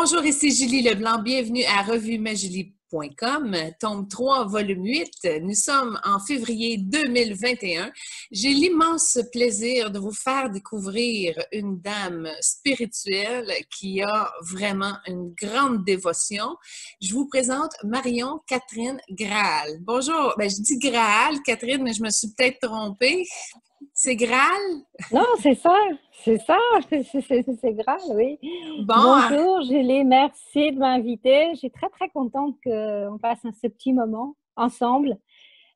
Bonjour, ici Julie Leblanc. Bienvenue à revuemajulie.com, tome 3, volume 8. Nous sommes en février 2021. J'ai l'immense plaisir de vous faire découvrir une dame spirituelle qui a vraiment une grande dévotion. Je vous présente Marion Catherine Graal. Bonjour, je dis Graal, Catherine, mais je me suis peut-être trompée. C'est Graal? Non, c'est ça, c'est grave, oui. Bon, Bonjour Julie, merci de m'inviter. Je suis très très contente qu'on passe ce petit moment ensemble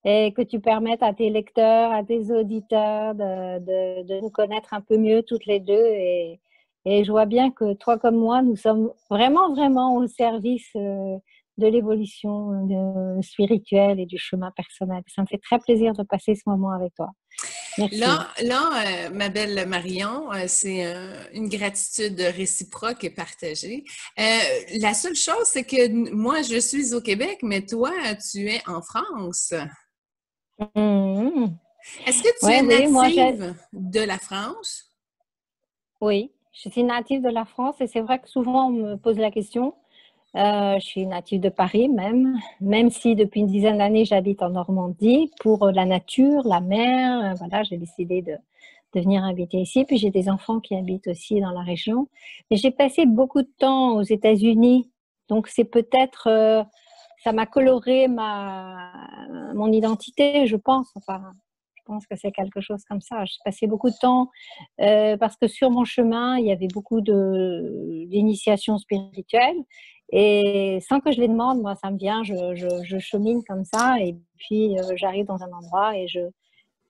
et que tu permettes à tes lecteurs, à tes auditeurs de nous connaître un peu mieux toutes les deux. Et je vois bien que toi comme moi, nous sommes vraiment vraiment au service de l'évolution spirituelle et du chemin personnel. Ça me fait très plaisir de passer ce moment avec toi. Merci. Ma belle Marion, c'est une gratitude réciproque et partagée. La seule chose, c'est que moi, je suis au Québec, mais toi, tu es en France. Mmh. Est-ce que tu es Oui, native de la France? Oui, je suis native de la France et c'est vrai que souvent on me pose la question. Je suis native de Paris même si depuis une dizaine d'années j'habite en Normandie pour la nature, la mer. Voilà, j'ai décidé de venir habiter ici. Puis j'ai des enfants qui habitent aussi dans la région. Mais j'ai passé beaucoup de temps aux États-Unis, donc c'est peut-être ça m'a coloré mon identité, je pense. Enfin, je pense que c'est quelque chose comme ça. J'ai passé beaucoup de temps parce que sur mon chemin, il y avait beaucoup d'initiations spirituelles. Et sans que je les demande, moi, ça me vient, je chemine comme ça. Et puis, j'arrive dans un endroit et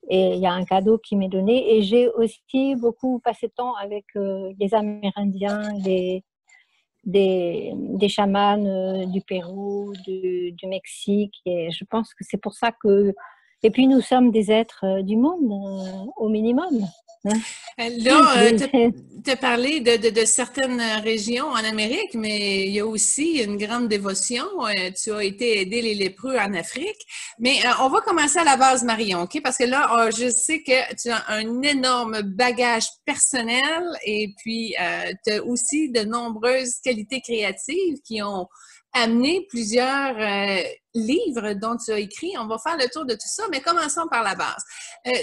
il y a un cadeau qui m'est donné. Et j'ai aussi beaucoup passé de temps avec les Amérindiens, des chamans du Pérou, du Mexique. Et je pense que c'est pour ça que... Et puis, nous sommes des êtres du monde, au minimum. Hein. Là, tu as parlé de certaines régions en Amérique, mais il y a aussi une grande dévotion. Tu as été aider les lépreux en Afrique. Mais on va commencer à la base, Marion, OK? Parce que là, je sais que tu as un énorme bagage personnel et puis tu as aussi de nombreuses qualités créatives qui ont amené plusieurs livres dont tu as écrit. On va faire le tour de tout ça, mais commençons par la base.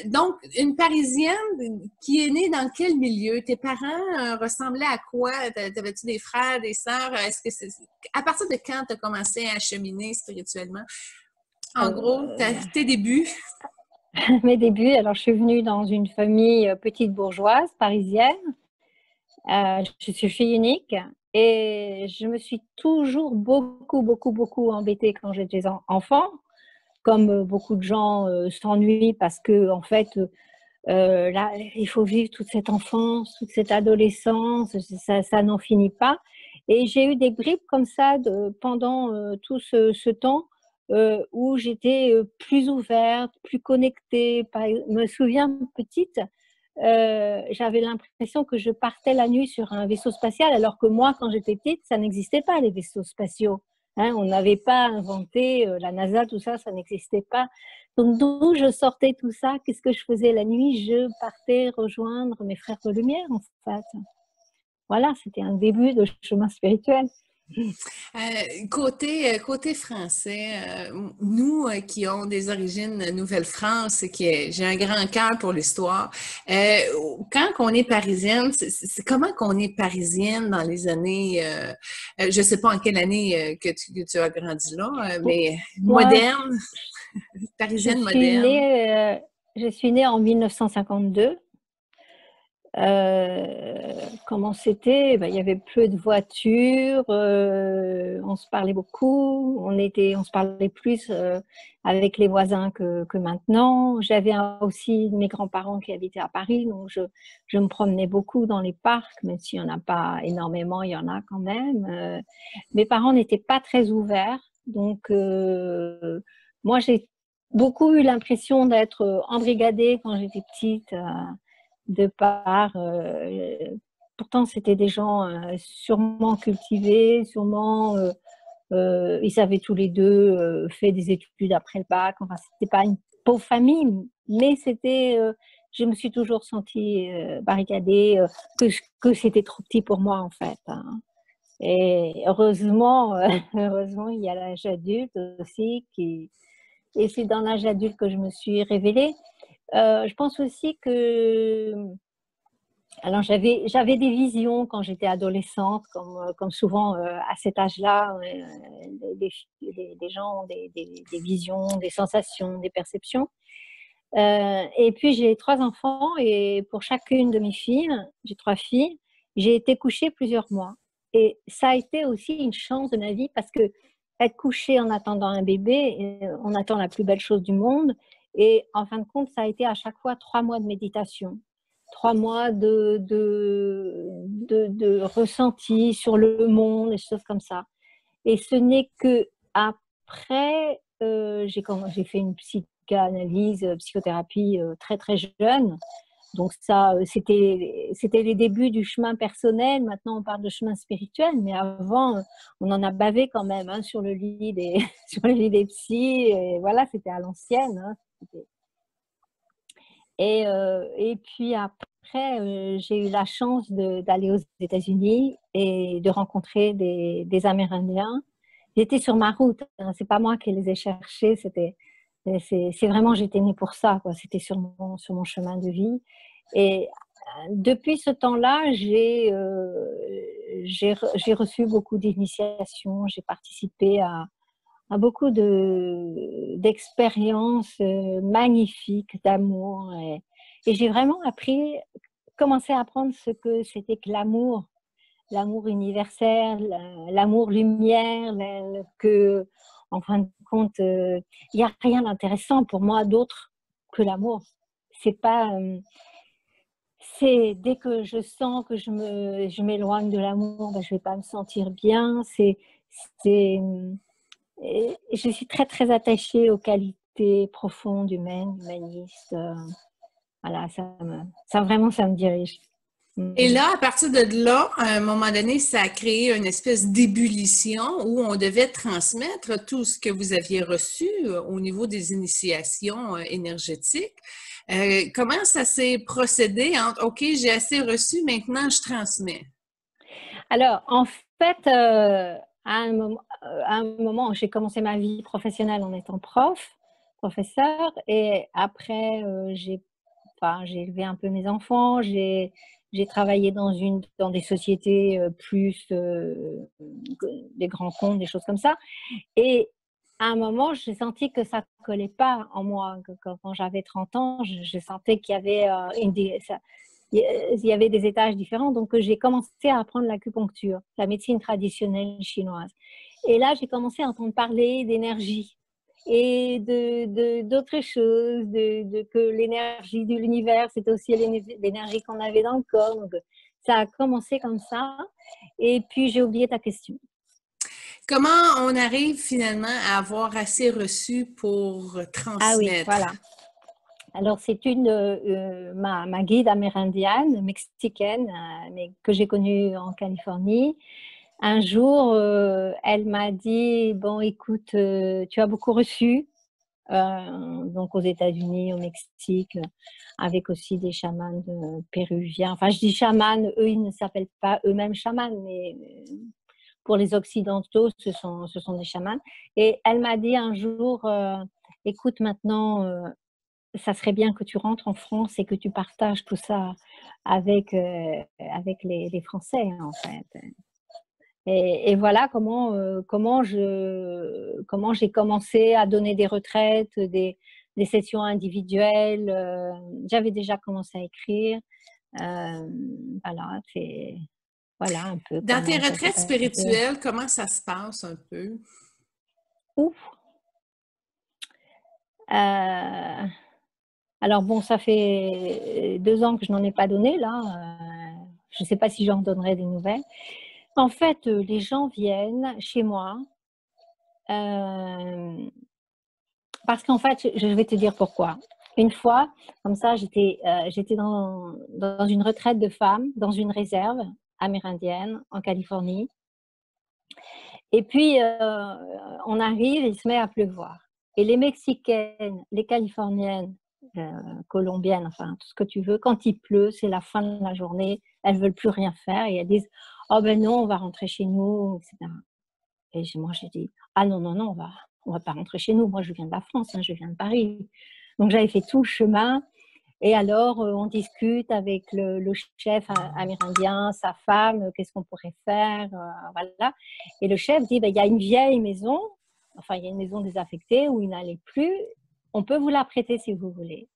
Donc, une Parisienne qui est née dans quel milieu? Tes parents ressemblaient à quoi? T'avais-tu des frères, des sœurs? Est-ce que à partir de quand tu as commencé à cheminer spirituellement? En gros, tes débuts. Mes débuts, alors je suis venue dans une famille petite bourgeoise parisienne. Je suis fille unique et je me suis toujours beaucoup embêtée quand j'étais enfant, comme beaucoup de gens s'ennuient parce que en fait là il faut vivre toute cette enfance, toute cette adolescence, ça n'en finit pas. Et j'ai eu des bribes comme ça pendant tout ce temps où j'étais plus ouverte, plus connectée. Je me souviens petite, j'avais l'impression que je partais la nuit sur un vaisseau spatial, alors que moi, quand j'étais petite, ça n'existait pas, les vaisseaux spatiaux. Hein, on n'avait pas inventé la NASA, tout ça, ça n'existait pas. Donc, d'où je sortais tout ça? Qu'est-ce que je faisais la nuit? Je partais rejoindre mes frères de lumière, en fait. Voilà, c'était un début de chemin spirituel. Côté français, nous qui avons des origines Nouvelle-France, j'ai un grand cœur pour l'histoire. Quand on est parisienne, c'est comment qu'on est parisienne dans les années, je sais pas en quelle année que tu as grandi là, mais Moi, moderne, je parisienne suis moderne. je suis née en 1952. Comment c'était? Ben, il y avait peu de voitures, on se parlait beaucoup, on se parlait plus avec les voisins que maintenant. J'avais aussi mes grands-parents qui habitaient à Paris, donc je me promenais beaucoup dans les parcs, même s'il n'y en a pas énormément, il y en a quand même. Mes parents n'étaient pas très ouverts, donc moi j'ai beaucoup eu l'impression d'être embrigadée quand j'étais petite. De par, pourtant c'était des gens sûrement cultivés, sûrement ils avaient tous les deux fait des études après le bac. Enfin, c'était pas une pauvre famille, mais c'était, je me suis toujours sentie barricadée, que c'était trop petit pour moi en fait. Hein. Et heureusement, heureusement, il y a l'âge adulte aussi et c'est dans l'âge adulte que je me suis révélée. Je pense aussi que alors j'avais des visions quand j'étais adolescente, comme souvent à cet âge-là, les gens ont des visions, des sensations, des perceptions. Et puis j'ai 3 enfants et pour chacune de mes filles, j'ai 3 filles, j'ai été couchée plusieurs mois. Et ça a été aussi une chance de ma vie parce que être couchée en attendant un bébé, on attend la plus belle chose du monde. Et en fin de compte, ça a été à chaque fois 3 mois de méditation, 3 mois de ressenti sur le monde, des choses comme ça. Et ce n'est que après, j'ai fait une psychanalyse, psychothérapie très très jeune. Donc ça, c'était les débuts du chemin personnel. Maintenant, on parle de chemin spirituel, mais avant, on en a bavé quand même hein, sur le lit des sur le lit des psys. Et voilà, c'était à l'ancienne. Hein. Et puis après, j'ai eu la chance d'aller aux États-Unis et de rencontrer des Amérindiens. J'étais sur ma route, hein, c'est pas moi qui les ai cherchés, c'est vraiment, j'étais née pour ça, quoi. C'était sur mon chemin de vie. Et depuis ce temps-là, j'ai reçu beaucoup d'initiations, j'ai participé à beaucoup d'expériences magnifiques d'amour. Et j'ai vraiment commencé à apprendre ce que c'était que l'amour universel, l'amour lumière, que, en fin de compte, il n'y a rien d'intéressant pour moi d'autre que l'amour. C'est pas, c'est dès que je sens que je m'éloigne de l'amour, ben, je vais pas me sentir bien. C'est, et je suis très très attachée aux qualités profondes humaines, humanistes. Voilà, vraiment, ça me dirige. Et là, à partir de là, à un moment donné, ça a créé une espèce d'ébullition où on devait transmettre tout ce que vous aviez reçu au niveau des initiations énergétiques. Comment ça s'est procédé entre OK, j'ai assez reçu, maintenant je transmets? Alors, en fait, à un moment, j'ai commencé ma vie professionnelle en étant professeur, et après, j'ai élevé un peu mes enfants, j'ai travaillé dans des sociétés plus des grands comptes, des choses comme ça. Et à un moment, j'ai senti que ça ne collait pas en moi. Quand j'avais 30 ans, je sentais qu'il y avait il y avait des étages différents. Donc, j'ai commencé à apprendre l'acupuncture, la médecine traditionnelle chinoise. Et là, j'ai commencé à entendre parler d'énergie et d'autres choses, que l'énergie de l'univers, c'est aussi l'énergie qu'on avait dans le corps. Donc, ça a commencé comme ça. Et puis, j'ai oublié ta question. Comment on arrive finalement à avoir assez reçu pour Ah oui, transmettre? voilà. Alors, c'est ma guide amérindienne, mexicaine, mais que j'ai connue en Californie. Un jour, elle m'a dit, bon, écoute, tu as beaucoup reçu, donc aux États-Unis, au Mexique, avec aussi des chamans péruviens. Enfin, je dis chamans, eux, ils ne s'appellent pas eux-mêmes chamans, mais pour les Occidentaux, ce sont des chamans. Et elle m'a dit un jour, écoute, maintenant, ça serait bien que tu rentres en France et que tu partages tout ça avec les Français, en fait. Et voilà comment j'ai commencé à donner des retraites, des sessions individuelles. J'avais déjà commencé à écrire. Euh, voilà, voilà un peu Dans tes comment ça s'est retraites passé. spirituelles, comment ça se passe un peu? Ouf. Euh, alors bon, ça fait 2 ans que je n'en ai pas donné là. Je ne sais pas si j'en donnerai des nouvelles. En fait, les gens viennent chez moi euh, parce qu'en fait, je vais te dire pourquoi. Une fois, comme ça, j'étais dans une retraite de femmes, dans une réserve amérindienne en Californie. Et puis, on arrive, il se met à pleuvoir. Et les Mexicaines, les Californiennes, colombiennes, enfin, tout ce que tu veux, quand il pleut, c'est la fin de la journée, elles ne veulent plus rien faire et elles disent oh ben non, on va rentrer chez nous, etc. Et moi, j'ai dit, ah non, non, non, on va pas rentrer chez nous. Moi, je viens de la France, hein, je viens de Paris. Donc, j'avais fait tout le chemin. Et alors, on discute avec le chef amérindien, sa femme, qu'est-ce qu'on pourrait faire, voilà. Et le chef dit, ben, il y a une vieille maison, enfin, il y a une maison désaffectée où il n'allait plus. On peut vous la prêter si vous voulez.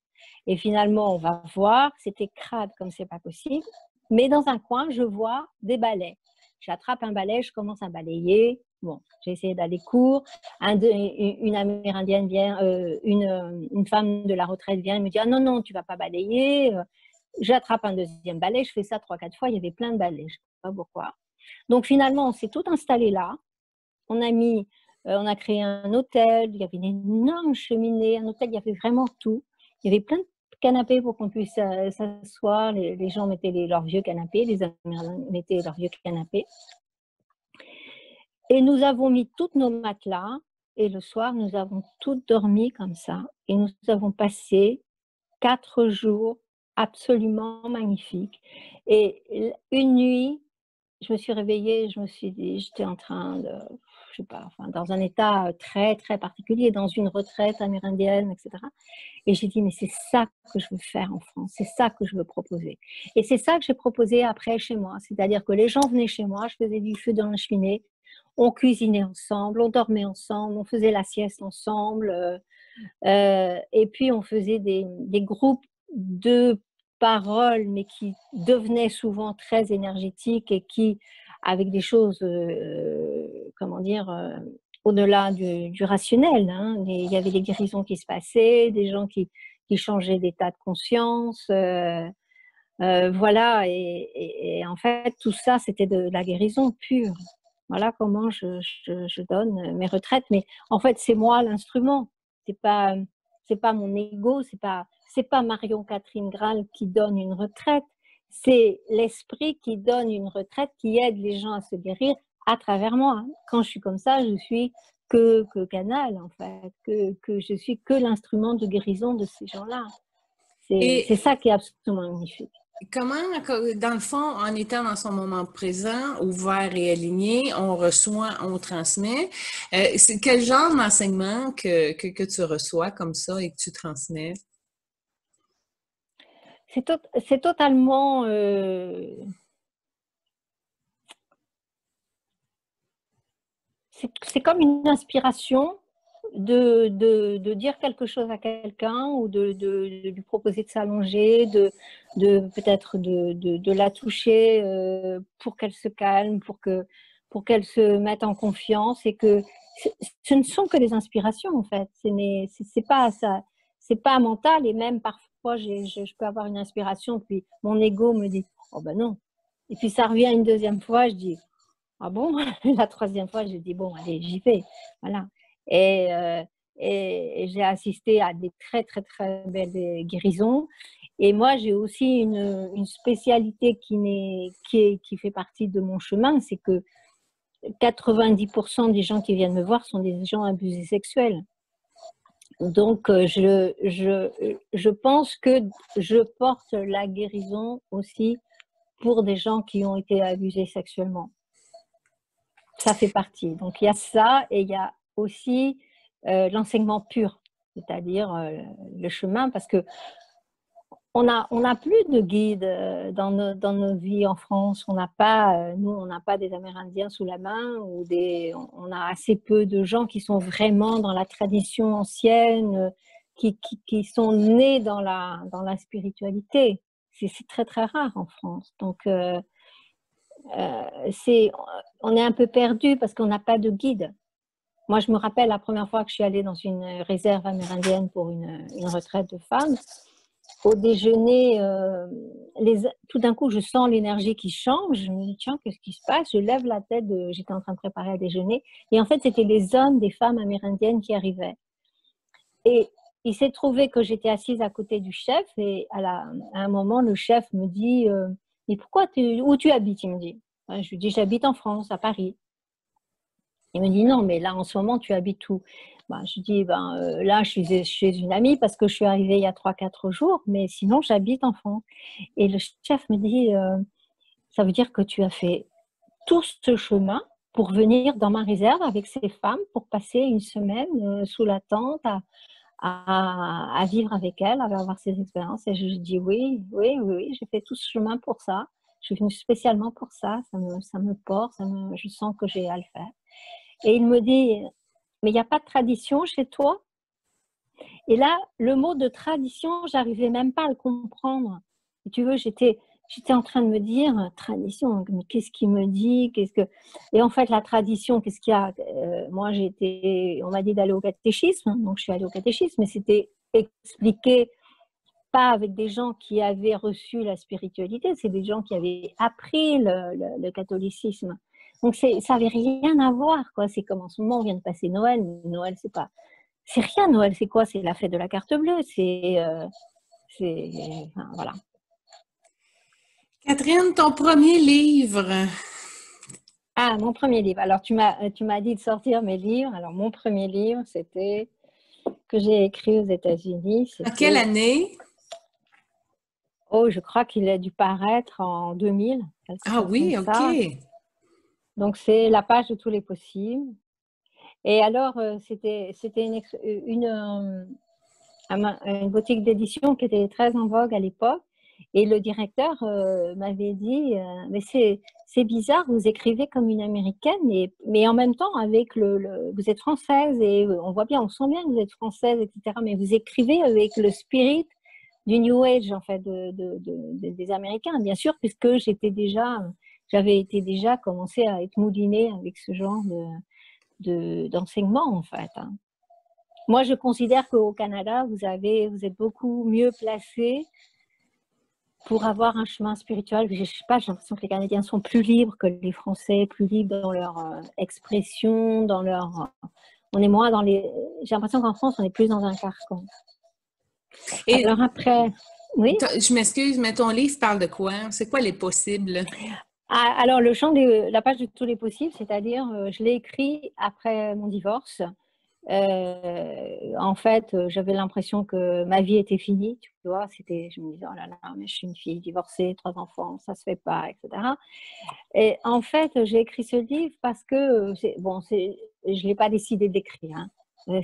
Et finalement, on va voir, c'était crade comme c'est pas possible. Mais dans un coin, je vois des balais. J'attrape un balai, je commence à balayer. Bon, j'ai essayé d'aller court. Une Amérindienne vient, une femme de la retraite vient et me dit, ah non, non, tu vas pas balayer. J'attrape un deuxième balai, je fais ça 3-4 fois, il y avait plein de balais, je ne sais pas pourquoi. Donc finalement, on s'est tout installé là. On a créé un hôtel, il y avait une énorme cheminée, un hôtel, il y avait vraiment tout. Il y avait plein de canapés pour qu'on puisse s'asseoir. Les gens mettaient leurs vieux canapés, les Amérindiens mettaient leurs vieux canapés. Et nous avons mis toutes nos matelas et le soir, nous avons toutes dormi comme ça. Et nous avons passé 4 jours absolument magnifiques. Et une nuit, je me suis réveillée, je me suis dit, j'étais en train de, je sais pas, enfin, dans un état très, très particulier, dans une retraite amérindienne, etc. Et j'ai dit, mais c'est ça que je veux faire en France, c'est ça que je veux proposer. Et c'est ça que j'ai proposé après chez moi. C'est-à-dire que les gens venaient chez moi, je faisais du feu dans la cheminée, on cuisinait ensemble, on dormait ensemble, on faisait la sieste ensemble. Et puis, on faisait des groupes de paroles, mais qui devenaient souvent très énergétiques et qui, avec des choses, comment dire, au-delà du rationnel. Hein. Il y avait des guérisons qui se passaient, des gens qui changeaient d'état de conscience. Voilà, et en fait, tout ça, c'était de la guérison pure. Voilà comment je donne mes retraites. Mais en fait, c'est moi l'instrument. C'est pas mon ego, c'est pas Marion Catherine Graal qui donne une retraite. C'est l'esprit qui donne une retraite, qui aide les gens à se guérir à travers moi. Quand je suis comme ça, je suis que canal, en fait, que je suis que l'instrument de guérison de ces gens-là. C'est ça qui est absolument magnifique. Comment, dans le fond, en étant dans son moment présent, ouvert et aligné, on reçoit, on transmet. C'est quel genre d'enseignement que tu reçois comme ça et que tu transmets? C'est totalement... c'est comme une inspiration de dire quelque chose à quelqu'un ou de lui proposer de s'allonger, peut-être de la toucher pour qu'elle se calme, pour qu'elle se mette en confiance et que ce ne sont que des inspirations en fait. C'est pas ça, c'est pas mental et même parfois je peux avoir une inspiration puis mon ego me dit oh ben non et puis ça revient une deuxième fois, je dis ah bon? La troisième fois, je dis bon allez j'y vais, voilà. Et j'ai assisté à des très, très, très belles guérisons. Et moi, j'ai aussi une spécialité qui fait partie de mon chemin, c'est que 90% des gens qui viennent me voir sont des gens abusés sexuels. Donc, je pense que je porte la guérison aussi pour des gens qui ont été abusés sexuellement. Ça fait partie. Donc, il y a ça et il y a aussi l'enseignement pur, c'est-à-dire le chemin, parce que on a plus de guides dans nos vies en France. On n'a pas, nous, on n'a pas des Amérindiens sous la main ou on a assez peu de gens qui sont vraiment dans la tradition ancienne, qui sont nés dans la spiritualité. C'est très très rare en France. Donc on est un peu perdu parce qu'on n'a pas de guide. Moi, je me rappelle la première fois que je suis allée dans une réserve amérindienne pour une retraite de femmes. Au déjeuner, tout d'un coup, je sens l'énergie qui change. Je me dis, tiens, qu'est-ce qui se passe? Je lève la tête, j'étais en train de préparer à déjeuner. Et en fait, c'était les hommes des femmes amérindiennes qui arrivaient. Et il s'est trouvé que j'étais assise à côté du chef. Et à un moment, le chef me dit, mais où tu habites? Il me dit. Je lui dis, j'habite en France, à Paris. Il me dit non, mais là en ce moment tu habites où? Je dis là je suis chez une amie parce que je suis arrivée il y a 3-4 jours, mais sinon j'habite en France. Et le chef me dit ça veut dire que tu as fait tout ce chemin pour venir dans ma réserve avec ces femmes, pour passer une semaine sous la tente à vivre avec elles, à avoir ces expériences. Et je dis oui, oui, oui, oui, j'ai fait tout ce chemin pour ça. Je suis venue spécialement pour ça. Ça me porte, je sens que j'ai à le faire. Et il me dit, mais il n'y a pas de tradition chez toi? Et là, le mot de tradition, j'arrivais même pas à le comprendre. Et tu veux, j'étais en train de me dire, tradition, mais qu'est-ce qu'il me dit, Et en fait, la tradition, qu'est-ce qu'il y a? Moi, on m'a dit d'aller au catéchisme, hein, donc je suis allée au catéchisme, mais c'était expliqué pas avec des gens qui avaient reçu la spiritualité, c'est des gens qui avaient appris le catholicisme. Donc, ça n'avait rien à voir, quoi. C'est comme en ce moment, on vient de passer Noël, mais Noël, c'est rien, Noël, c'est quoi? C'est la fête de la carte bleue, enfin, voilà. Catherine, ton premier livre? Ah, mon premier livre. Alors, tu m'as dit de sortir mes livres. Alors, mon premier livre, c'était que j'ai écrit aux États-Unis. En quelle année? Oh, je crois qu'il a dû paraître en 2000, quelque Ah chose comme oui, OK. ça. Donc, c'est La page de tous les possibles. Et alors, c'était une boutique d'édition qui était très en vogue à l'époque. Et le directeur m'avait dit, mais c'est bizarre, vous écrivez comme une américaine, mais en même temps, vous êtes française, et on voit bien, on sent bien que vous êtes française, etc. Mais vous écrivez avec le spirit du New Age, en fait, des Américains, bien sûr, puisque j'avais été déjà commencé à être moulinée avec ce genre d'enseignement, en fait. Hein. Moi, je considère qu'au Canada, vous êtes beaucoup mieux placé pour avoir un chemin spirituel. Je sais pas, j'ai l'impression que les Canadiens sont plus libres que les Français, plus libres dans leur expression, on est moins dans les. J'ai l'impression qu'en France, on est plus dans un carcan. Et alors après, oui. je m'excuse, mais ton livre parle de quoi? C'est quoi les possibles? Alors le chant de la page de tous les possibles, c'est-à-dire je l'ai écrit après mon divorce. En fait, j'avais l'impression que ma vie était finie, tu vois. Je me disais, oh là là, mais je suis une fille divorcée, 3 enfants, ça se fait pas, etc. Et en fait, j'ai écrit ce livre parce que, je l'ai pas décidé d'écrire. Hein.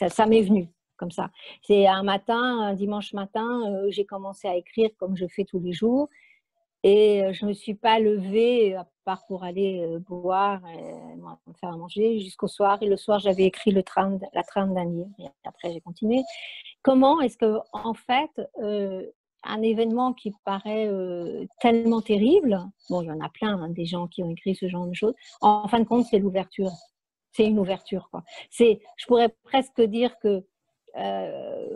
Ça m'est venu comme ça. C'est un dimanche matin, j'ai commencé à écrire comme je fais tous les jours. Et je ne me suis pas levée, à part pour aller boire, me faire à manger, jusqu'au soir. Et le soir, j'avais écrit la trame d'un livre. Et après, j'ai continué. Comment est-ce que, en fait, un événement qui paraît tellement terrible, bon, il y en a plein, hein, des gens qui ont écrit ce genre de choses, en fin de compte, c'est l'ouverture. C'est une ouverture, quoi. Je pourrais presque dire que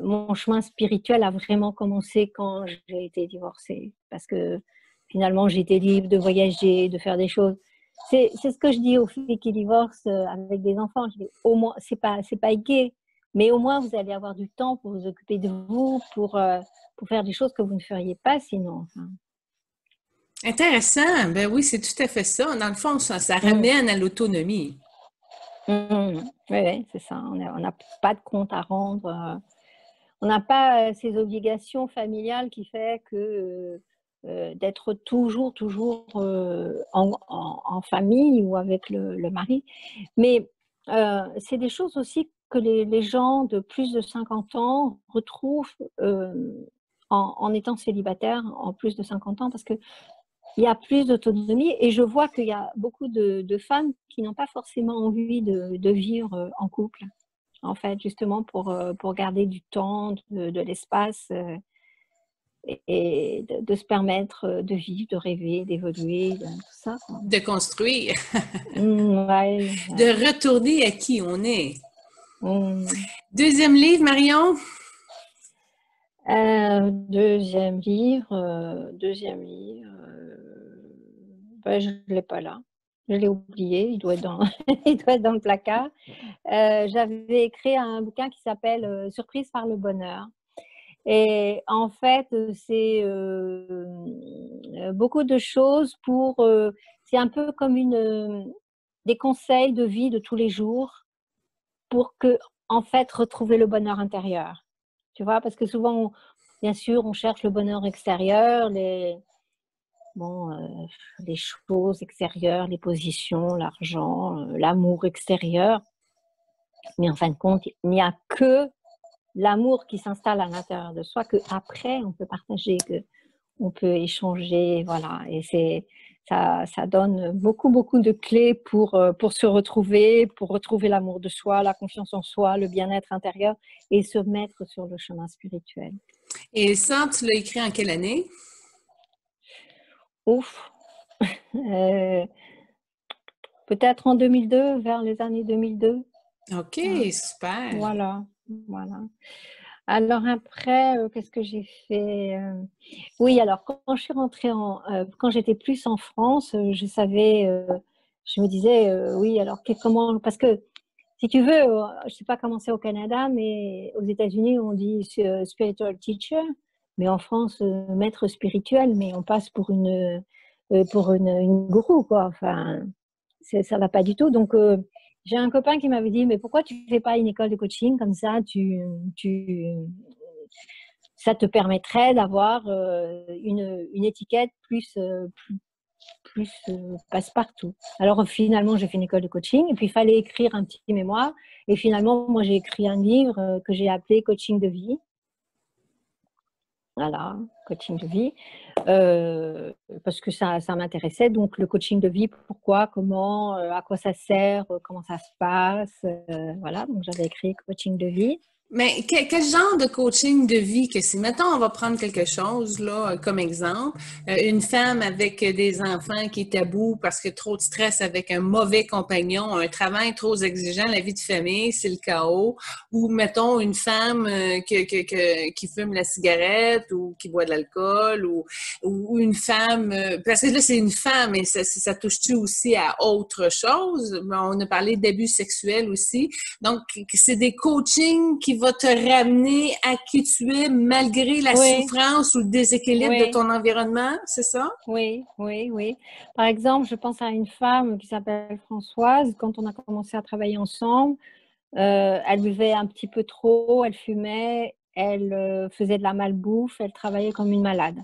mon chemin spirituel a vraiment commencé quand j'ai été divorcée. Parce que finalement, j'étais libre de voyager, de faire des choses. C'est ce que je dis aux filles qui divorcent avec des enfants. Je dis, au moins, c'est pas gai, mais au moins, vous allez avoir du temps pour vous occuper de vous, pour faire des choses que vous ne feriez pas sinon. Enfin. Intéressant. Ben oui, c'est tout à fait ça. Dans le fond, ça ramène à l'autonomie. Oui, c'est ça. On n'a pas de compte à rendre. On n'a pas ces obligations familiales qui fait que d'être toujours en famille ou avec le mari. Mais c'est des choses aussi que les gens de plus de 50 ans retrouvent en étant célibataires en plus de 50 ans parce qu'il y a plus d'autonomie et je vois qu'il y a beaucoup de femmes qui n'ont pas forcément envie de vivre en couple. En fait, justement pour garder du temps, de l'espace et de se permettre de vivre, de rêver, d'évoluer, tout ça. Quoi. De construire. Ouais. De retourner à qui on est. Deuxième livre, Marion? Deuxième livre, je ne l'ai pas là. Je l'ai oublié, il doit être dans, il doit être dans le placard. J'avais écrit un bouquin qui s'appelle Surprise par le bonheur. Et en fait, c'est beaucoup de choses c'est un peu comme des conseils de vie de tous les jours pour en fait, retrouver le bonheur intérieur. Tu vois, parce que souvent, bien sûr, on cherche le bonheur extérieur, bon, les choses extérieures, les positions, l'argent, l'amour extérieur. Mais en fin de compte, il n'y a que l'amour qui s'installe à l'intérieur de soi, qu'après, on peut partager, qu'on peut échanger, voilà. Et ça donne beaucoup, beaucoup de clés pour se retrouver, pour retrouver l'amour de soi, la confiance en soi, le bien-être intérieur et se mettre sur le chemin spirituel. Et ça, tu l'as écrit en quelle année? Ouf! Peut-être en 2002, vers les années 2002. OK, super. Voilà, voilà. Alors après, qu'est-ce que j'ai fait? Oui, alors quand je suis rentrée quand j'étais plus en France, je savais, je me disais, oui, alors comment, parce que si tu veux, je sais pas comment c'est au Canada, mais aux États-Unis, on dit spiritual teacher, mais en France, maître spirituel, mais on passe pour une gourou, quoi. Enfin, ça va pas du tout. Donc, j'ai un copain qui m'avait dit, mais pourquoi tu fais pas une école de coaching comme ça, ça te permettrait d'avoir une étiquette plus passe-partout. Alors finalement, j'ai fait une école de coaching et puis il fallait écrire un petit mémoire. Et finalement, moi, j'ai écrit un livre que j'ai appelé Coaching de vie. Voilà, coaching de vie, parce que ça m'intéressait. Donc, le coaching de vie, pourquoi, comment, à quoi ça sert, comment ça se passe. Voilà, donc j'avais écrit coaching de vie. Mais quel genre de coaching de vie que c'est? Mettons, on va prendre quelque chose là comme exemple. Une femme avec des enfants qui est à bout parce que trop de stress avec un mauvais compagnon, un travail trop exigeant, la vie de famille, c'est le chaos. Ou mettons une femme qui fume la cigarette ou qui boit de l'alcool ou une femme, parce que là c'est une femme et ça touche-tu aussi à autre chose? On a parlé d'abus sexuels aussi. Donc, c'est des coachings qui vont te ramener à qui tu es malgré la Oui, souffrance ou le déséquilibre de oui, ton environnement, c'est ça? oui, oui, oui. Par exemple, je pense à une femme qui s'appelle Françoise. Quand on a commencé à travailler ensemble, elle buvait un petit peu trop, elle fumait, elle faisait de la malbouffe, elle travaillait comme une malade.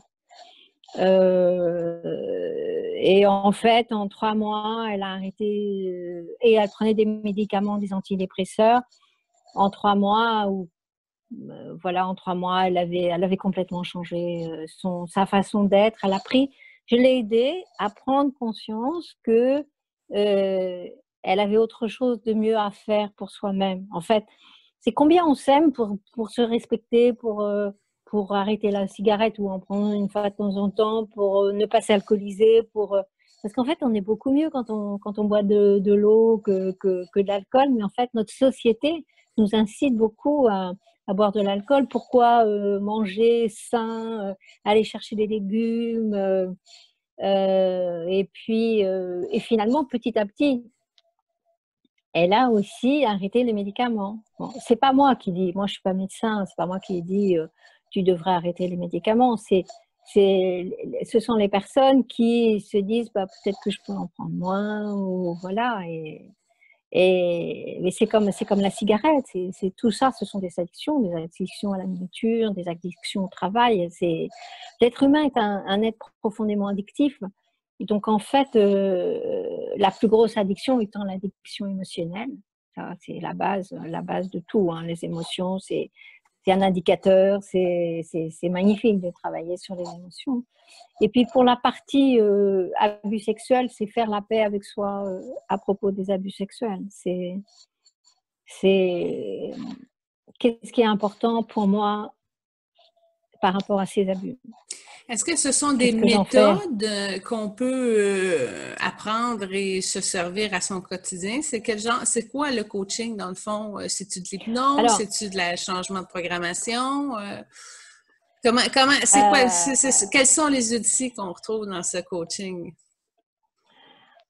Et en fait, en 3 mois, elle a arrêté et elle prenait des médicaments, des antidépresseurs. En 3 mois, voilà, en 3 mois, elle avait complètement changé sa façon d'être. Je l'ai aidée à prendre conscience que elle avait autre chose de mieux à faire pour soi-même. En fait, c'est combien on s'aime pour se respecter, pour arrêter la cigarette ou en prendre une fois de temps en temps, pour ne pas s'alcooliser, parce qu'en fait, on est beaucoup mieux quand on boit de l'eau que de l'alcool. Mais en fait, notre société nous incite beaucoup à boire de l'alcool. Pourquoi manger sain, aller chercher des légumes et finalement, petit à petit, elle a aussi arrêté les médicaments. Bon, c'est pas moi qui dis, moi je suis pas médecin, c'est pas moi qui dis tu devrais arrêter les médicaments. Ce sont les personnes qui se disent bah, peut-être que je peux en prendre moins ou voilà. Mais c'est comme la cigarette, c'est tout ça, ce sont des addictions à la nourriture, des addictions au travail. L'être humain est un être profondément addictif. Et donc en fait, la plus grosse addiction étant l'addiction émotionnelle. Ça, c'est la base de tout. Hein. Les émotions, c'est un indicateur, c'est magnifique de travailler sur les émotions. Et puis pour la partie abus sexuels, c'est faire la paix avec soi à propos des abus sexuels. Qu'est-ce qui est important pour moi par rapport à ces abus? Est-ce que ce sont des Qu'est-ce que j'en fais? méthodes qu'on peut apprendre et se servir à son quotidien? C'est quel genre, c'est quoi le coaching dans le fond? C'est-tu de l'hypnose? Alors, C'est-tu de la changement de programmation? C'est quoi, euh, quels sont les outils qu'on retrouve dans ce coaching?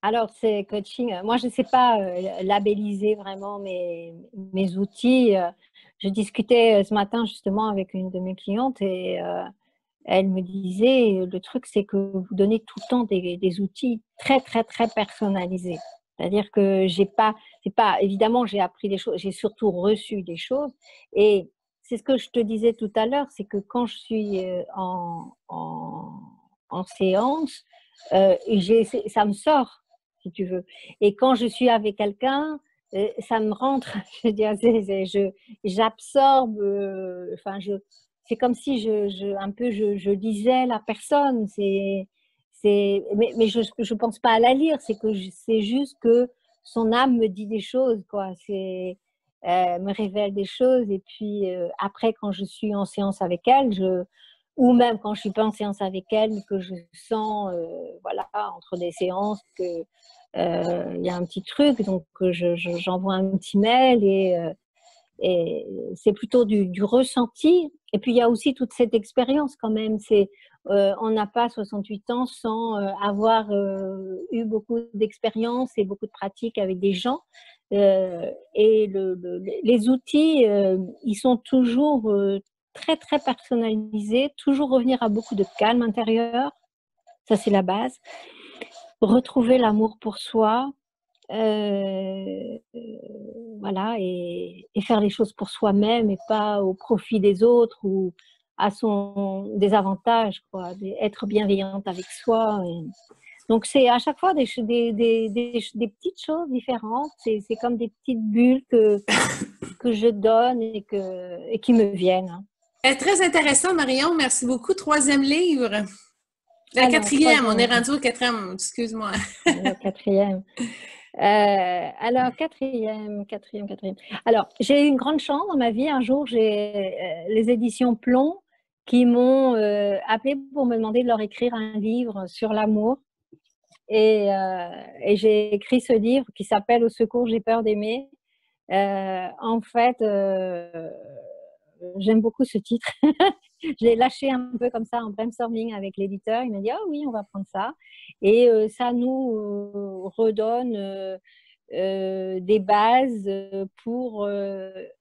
alors c'est coaching. Moi, je ne sais pas labelliser vraiment mes outils. Je discutais ce matin justement avec une de mes clientes et elle me disait, le truc, c'est que vous donnez tout le temps des outils très, très, très personnalisés. C'est-à-dire que c'est pas, évidemment, j'ai appris des choses, j'ai surtout reçu des choses. Et c'est ce que je te disais tout à l'heure, c'est que quand je suis en séance, ça me sort, si tu veux. Et quand je suis avec quelqu'un, ça me rentre. Je veux dire, j'absorbe. Enfin, c'est comme si un peu, je lisais la personne. Mais je pense pas à la lire. C'est juste que son âme me dit des choses, quoi. Me révèle des choses. Et puis après, quand je suis en séance avec elle, ou même quand je suis pas en séance avec elle, que je sens, voilà, entre des séances que il y a un petit truc, donc j'envoie un petit mail et c'est plutôt du ressenti. Et puis il y a aussi toute cette expérience quand même. On n'a pas 68 ans sans avoir eu beaucoup d'expérience et beaucoup de pratique avec des gens. Et les outils, ils sont toujours très très personnalisés, toujours revenir à beaucoup de calme intérieur, ça c'est la base. Retrouver l'amour pour soi, voilà, et faire les choses pour soi-même et pas au profit des autres ou à son désavantage, quoi. Être bienveillante avec soi. Donc c'est à chaque fois des petites choses différentes. C'est comme des petites bulles que je donne et qui me viennent. Très intéressant, Marion. Merci beaucoup. Troisième livre. La Alors, quatrième. On est rendu au quatrième. Excuse-moi. Le quatrième. Alors, quatrième. Alors, j'ai eu une grande chance dans ma vie. Un jour, j'ai les éditions Plomb qui m'ont appelé pour me demander de leur écrire un livre sur l'amour. Et j'ai écrit ce livre qui s'appelle Au secours, j'ai peur d'aimer. En fait, j'aime beaucoup ce titre. Je l'ai lâché un peu comme ça en brainstorming avec l'éditeur. Il m'a dit, ah oui, on va prendre ça. Et ça nous redonne des bases pour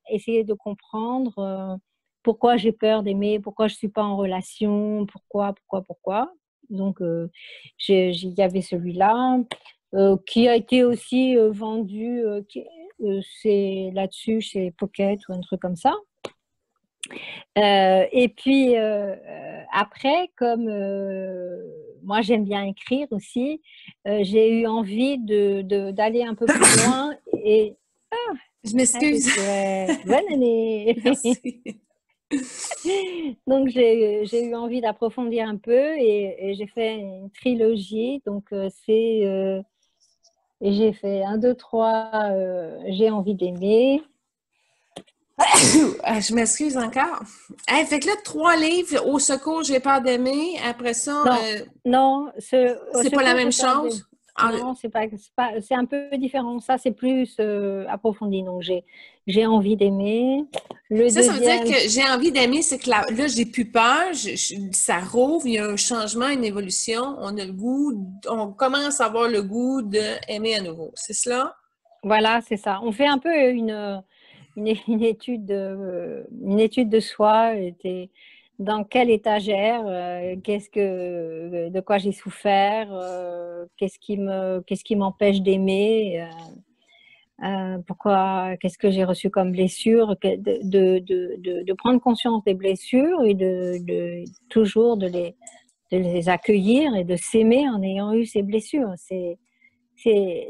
essayer de comprendre pourquoi j'ai peur d'aimer, pourquoi je ne suis pas en relation, pourquoi. Donc, il y avait celui-là qui a été aussi vendu, c'est là-dessus chez Pocket ou un truc comme ça. Et puis après, comme moi j'aime bien écrire aussi, j'ai eu envie d'aller un peu plus loin et je m'excuse. Bonne année. Merci. Donc j'ai eu envie d'approfondir un peu et j'ai fait une trilogie. Donc et j'ai fait 1, 2, 3, j'ai envie d'aimer. Je m'excuse encore. Hey, fait que là, 3 livres, Au secours, j'ai peur d'aimer. Après ça, non, c'est pas la même chose. Non, c'est un peu différent. Ça, c'est plus approfondi. Donc, j'ai envie d'aimer. Ça veut dire que j'ai envie d'aimer, c'est que là, j'ai plus peur, ça rouvre, il y a un changement, une évolution, on a le goût, on commence à avoir le goût d'aimer à nouveau. C'est cela? Voilà, c'est ça. On fait un peu une étude de soi. Dans quelle étagère, de quoi j'ai souffert, qu'est-ce qui m'empêche d'aimer, qu'est-ce que j'ai reçu comme blessure, de prendre conscience des blessures et toujours de les accueillir et de s'aimer en ayant eu ces blessures. C'est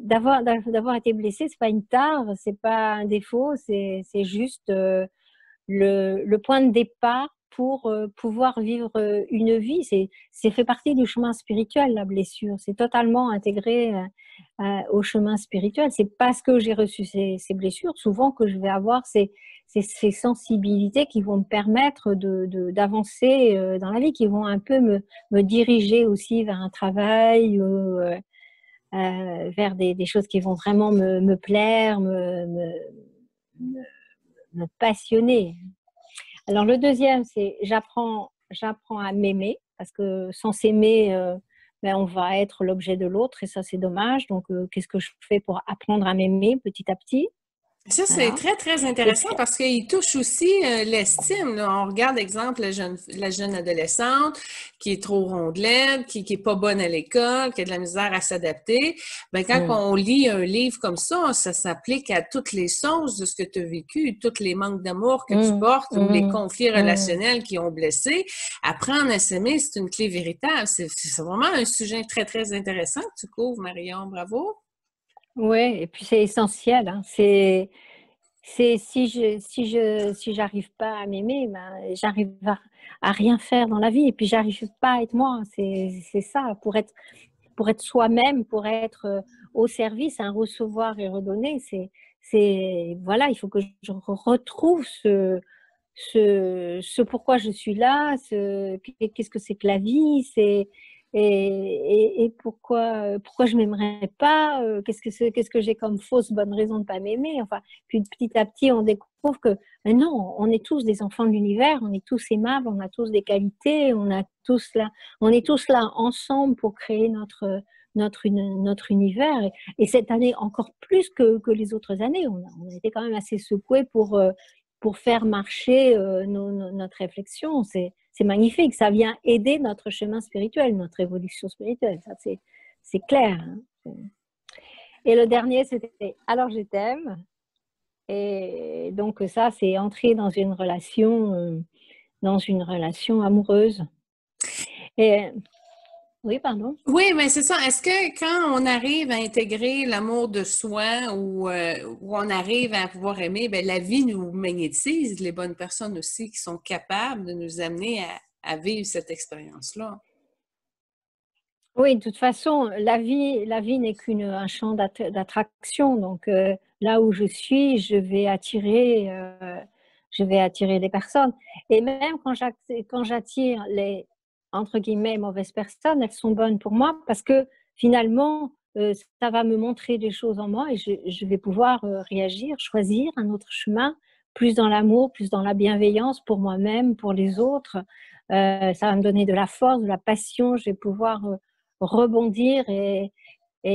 d'avoir été blessé, c'est pas une tare, c'est pas un défaut, c'est juste le point de départ pour pouvoir vivre une vie. C'est fait partie du chemin spirituel, la blessure. C'est totalement intégré au chemin spirituel. C'est parce que j'ai reçu ces blessures, souvent, que je vais avoir ces sensibilités qui vont me permettre d'avancer dans la vie, qui vont un peu me diriger aussi vers un travail, vers des choses qui vont vraiment me plaire, me passionner. Alors, le deuxième, c'est j'apprends à m'aimer, parce que sans s'aimer, on va être l'objet de l'autre et ça, c'est dommage. Donc, qu'est-ce que je fais pour apprendre à m'aimer petit à petit? Ça, c'est Voilà. très, très Et intéressant puis, parce qu'il touche aussi l'estime, là. On regarde, exemple, la jeune adolescente qui est trop rondelette, qui est pas bonne à l'école, qui a de la misère à s'adapter. Ben, quand hum, on lit un livre comme ça s'applique à toutes les sauces de ce que tu as vécu, tous les manques d'amour que tu portes ou les conflits hum. relationnels qui ont blessé. Apprendre à s'aimer, c'est une clé véritable. C'est vraiment un sujet très, très intéressant que tu couvres, Marion. Bravo. Ouais, et puis c'est essentiel, hein. Si j'arrive pas à m'aimer, ben, j'arrive à rien faire dans la vie. Et puis j'arrive pas à être moi. C'est ça. Pour être soi-même, pour être au service, un recevoir et redonner, voilà, il faut que je retrouve ce pourquoi je suis là, qu'est-ce que c'est que la vie, et pourquoi je m'aimerais pas, qu'est-ce que j'ai comme fausse bonne raison de ne pas m'aimer. Enfin, puis petit à petit, on découvre que mais non, on est tous des enfants de l'univers, on est tous aimables, on a tous des qualités, on est tous là ensemble pour créer notre univers. Et cette année, encore plus que les autres années, on a été quand même assez secoués pour faire marcher notre réflexion. C'est magnifique, ça vient aider notre chemin spirituel, notre évolution spirituelle, ça c'est clair. Hein. Et le dernier, c'était Alors je t'aime. Et donc ça, c'est entrer dans une relation amoureuse. Et oui, pardon. Oui, mais c'est ça. Est-ce que quand on arrive à intégrer l'amour de soi ou on arrive à pouvoir aimer, ben, la vie nous magnétise, les bonnes personnes aussi qui sont capables de nous amener à vivre cette expérience-là. Oui, de toute façon, la vie n'est qu'un champ d'attraction. Donc là où je suis, je vais attirer des personnes. Et même quand j'attire les entre guillemets mauvaises personnes, elles sont bonnes pour moi parce que finalement, ça va me montrer des choses en moi et je vais pouvoir réagir, choisir un autre chemin, plus dans l'amour, plus dans la bienveillance pour moi-même, pour les autres. Ça va me donner de la force, de la passion. Je vais pouvoir rebondir et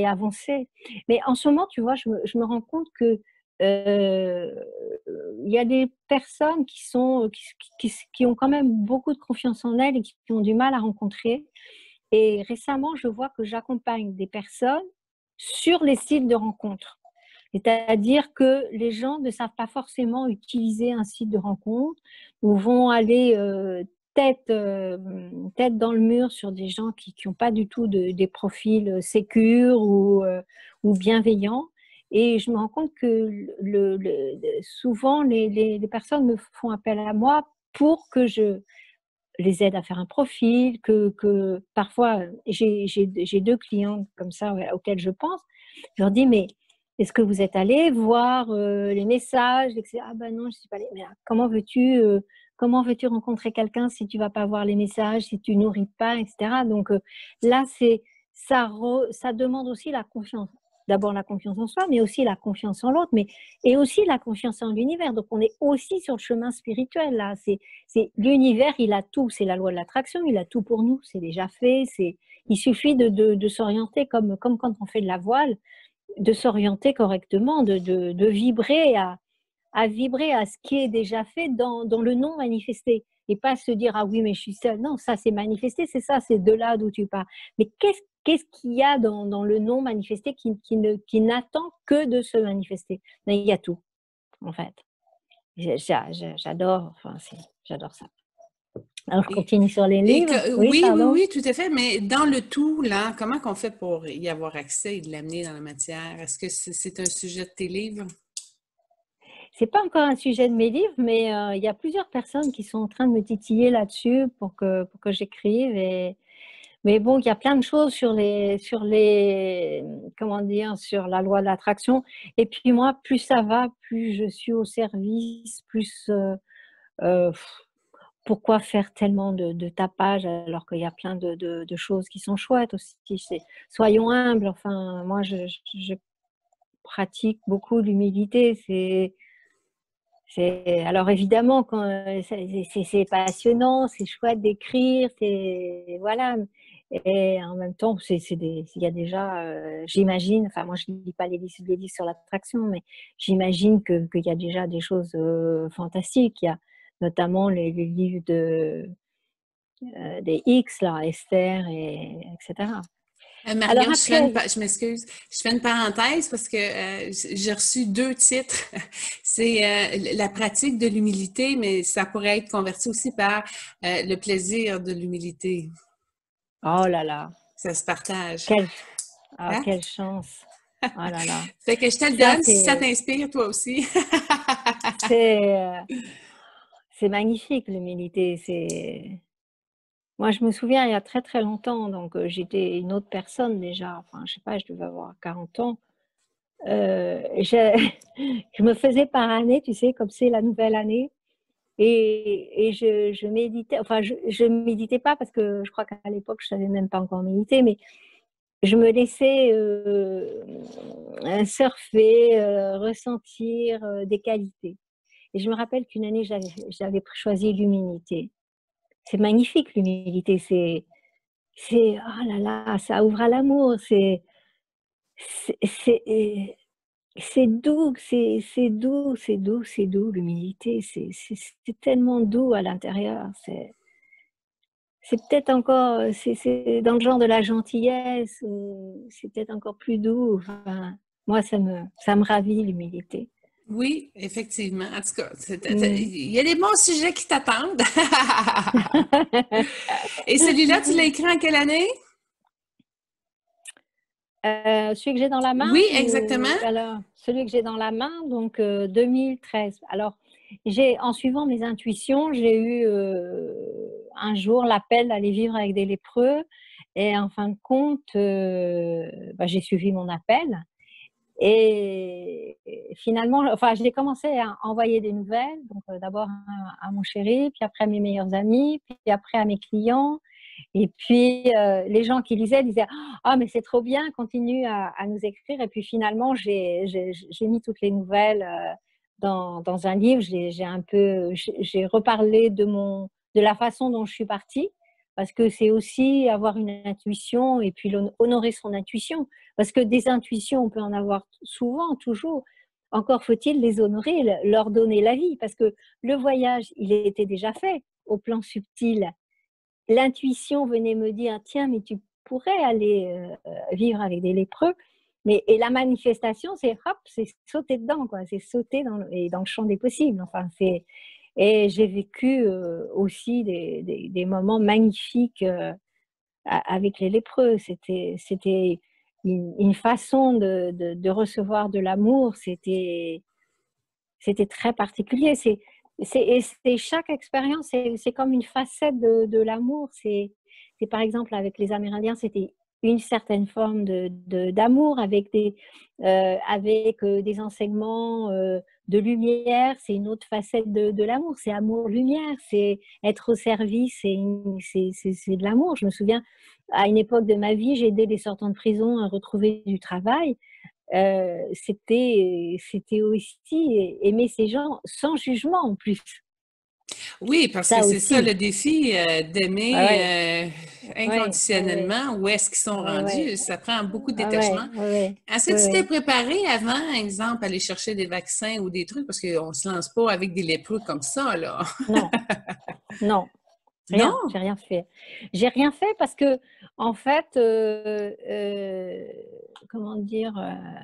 avancer. Mais en ce moment, tu vois, je me rends compte que euh, il y a des personnes qui ont quand même beaucoup de confiance en elles et qui ont du mal à rencontrer. Et récemment, je vois que j'accompagne des personnes sur les sites de rencontres. C'est-à-dire que les gens ne savent pas forcément utiliser un site de rencontre ou vont aller tête dans le mur sur des gens qui n'ont pas du tout des profils sécures ou bienveillants. Et je me rends compte que souvent, les personnes me font appel à moi pour que je les aide à faire un profil, que parfois, j'ai deux clients comme ça auxquels je pense. Je leur dis, mais est-ce que vous êtes allé voir les messages, etc. Ah ben non, je ne suis pas allée. Mais comment veux-tu rencontrer quelqu'un si tu ne vas pas voir les messages, si tu nourris pas, etc. Donc là, ça demande aussi la confiance. D'abord la confiance en soi, mais aussi la confiance en l'autre, et aussi la confiance en l'univers. Donc on est aussi sur le chemin spirituel là. C'est l'univers, il a tout. C'est la loi de l'attraction, il a tout pour nous. C'est déjà fait. Il suffit de s'orienter comme quand on fait de la voile, de s'orienter correctement, de vibrer à vibrer à ce qui est déjà fait dans le non manifesté. Et pas se dire, ah oui, mais je suis seule. Non, ça c'est manifesté, c'est ça, c'est de là d'où tu pars. Mais qu'est-ce qu'il y a dans le non manifesté qui n'attend que de se manifester? Mais il y a tout, en fait. J'adore, j'adore ça. Alors, je Et, continue sur les livres. Oui, oui, oui, pardon. oui, tout à fait. Mais dans le tout, là, comment qu'on fait pour y avoir accès et de l'amener dans la matière? Est-ce que c'est un sujet de tes livres? C'est pas encore un sujet de mes livres, mais il y a plusieurs personnes qui sont en train de me titiller là-dessus pour que j'écrive. Mais bon, il y a plein de choses comment dire, sur la loi de l'attraction. Et puis moi, plus ça va, plus je suis au service, plus euh, pourquoi faire tellement de tapage alors qu'il y a plein de choses qui sont chouettes aussi. Soyons humbles. Enfin, moi, je pratique beaucoup l'humilité. Alors évidemment, c'est passionnant, c'est chouette d'écrire, voilà. Et en même temps, il y a déjà, j'imagine, enfin moi je ne lis pas les livres sur l'attraction, mais j'imagine qu'il y a déjà des choses fantastiques. Il y a notamment les livres des X, là, Esther, etc. Alors Marion, après, je m'excuse, je fais une parenthèse parce que j'ai reçu 2 titres. C'est la pratique de l'humilité, mais ça pourrait être converti aussi par le plaisir de l'humilité. oh là là, Ça se partage. quelle, Hein? quelle chance. Oh là là. Fait que je te le Ça, donne si ça t'inspire, toi aussi. c'est, euh, c'est magnifique, l'humilité. Moi, je me souviens, il y a très très longtemps, donc j'étais une autre personne déjà. Enfin, je sais pas, je devais avoir 40 ans. Je me faisais par année, tu sais, comme c'est la nouvelle année. Et je méditais, enfin, je méditais pas parce que je crois qu'à l'époque, je savais même pas encore méditer, mais je me laissais surfer, ressentir des qualités. Et je me rappelle qu'une année, j'avais choisi l'humilité. C'est magnifique, l'humilité. Oh là là, ça ouvre à l'amour. C'est, c'est, c'est doux, c'est doux, l'humilité. C'est tellement doux à l'intérieur. C'est peut-être encore, c'est dans le genre de la gentillesse, c'est peut-être encore plus doux. Enfin, moi, ça me ravit, l'humilité. Oui, effectivement. En tout cas, Mm. il y a des bons sujets qui t'attendent. Et celui-là, tu l'as écrit en quelle année? Celui que j'ai dans la main, Oui, exactement. ou alors celui que j'ai dans la main, donc 2013. Alors, en suivant mes intuitions, j'ai eu un jour l'appel d'aller vivre avec des lépreux, et en fin de compte, j'ai suivi mon appel. Et finalement, enfin, j'ai commencé à envoyer des nouvelles, donc d'abord à mon chéri, puis après à mes meilleurs amis, puis après à mes clients. Et puis, les gens qui lisaient disaient: «Ah, mais c'est trop bien, continue à nous écrire». Et puis finalement, j'ai mis toutes les nouvelles dans un livre. J'ai reparlé de la façon dont je suis partie, parce que c'est aussi avoir une intuition et puis honorer son intuition. Parce que des intuitions, on peut en avoir souvent, toujours. Encore faut-il les honorer, leur donner la vie, parce que le voyage, il était déjà fait au plan subtil. L'intuition venait me dire: tiens, mais tu pourrais aller vivre avec des lépreux. Et la manifestation, c'est hop, c'est sauter dedans, quoi. C'est sauter dans le champ des possibles. Enfin, et j'ai vécu aussi des moments magnifiques avec les lépreux. C'était une façon de recevoir de l'amour. C'était très particulier. Chaque expérience, c'est comme une facette de l'amour. Par exemple, avec les Amérindiens, c'était une certaine forme d'amour avec des enseignements de lumière. C'est une autre facette de l'amour. C'est amour-lumière. C'est être au service. C'est de l'amour. Je me souviens, à une époque de ma vie, j'ai aidé des sortants de prison à retrouver du travail. C'était aussi aimer ces gens sans jugement en plus. Oui, parce que Ça c'est ça le aussi. défi, Ouais, ouais, d'aimer ouais, ouais, inconditionnellement où est-ce qu'ils sont ouais, ouais, rendus. Ça prend beaucoup de ouais, ouais, détachement. ouais, Est-ce que ouais, tu t'es ouais. préparé avant, exemple, aller chercher des vaccins ou des trucs? Parce qu'on ne se lance pas avec des lépreux comme ça, là. Non, non, rien, Non? j'ai rien fait. J'ai rien fait parce que, en fait, comment dire,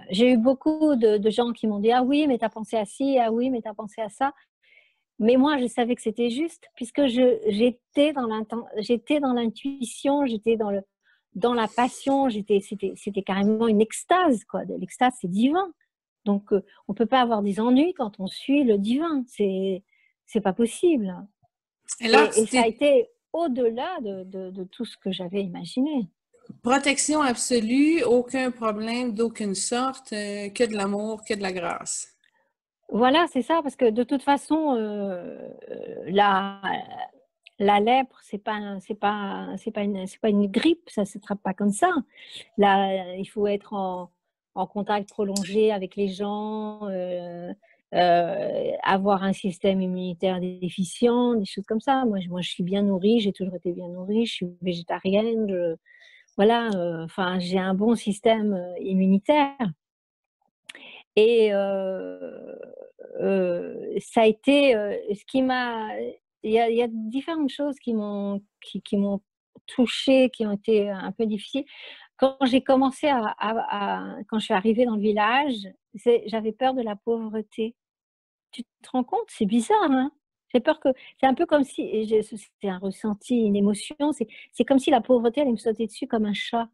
j'ai eu beaucoup de gens qui m'ont dit: ah oui, mais t'as pensé à ci, ah oui, mais t'as pensé à ça. Mais moi, je savais que c'était juste, puisque j'étais dans l'intuition, j'étais dans la passion, c'était carrément une extase, quoi. L'extase, c'est divin. Donc, on ne peut pas avoir des ennuis quand on suit le divin. C'est pas possible. Et là, Et tu ça a t'es été au-delà de tout ce que j'avais imaginé. protection absolue, aucun problème d'aucune sorte, que de l'amour, que de la grâce. Voilà, c'est ça, parce que de toute façon, la lèpre, c'est pas une grippe, ça se trappe pas comme ça. Là, il faut être en contact prolongé avec les gens. avoir un système immunitaire déficient, des choses comme ça. Moi, je suis bien nourrie, j'ai toujours été bien nourrie, je suis végétarienne, voilà, enfin, j'ai un bon système immunitaire. Et ça a été, ce qui m'a il y a différentes choses qui m'ont touchée, qui ont été un peu difficiles. Quand j'ai commencé quand je suis arrivée dans le village, j'avais peur de la pauvreté. Tu te rends compte? C'est bizarre, hein? J'ai peur que c'est un peu comme si et c'est un ressenti, une émotion, c'est comme si la pauvreté allait me sauter dessus comme un chat,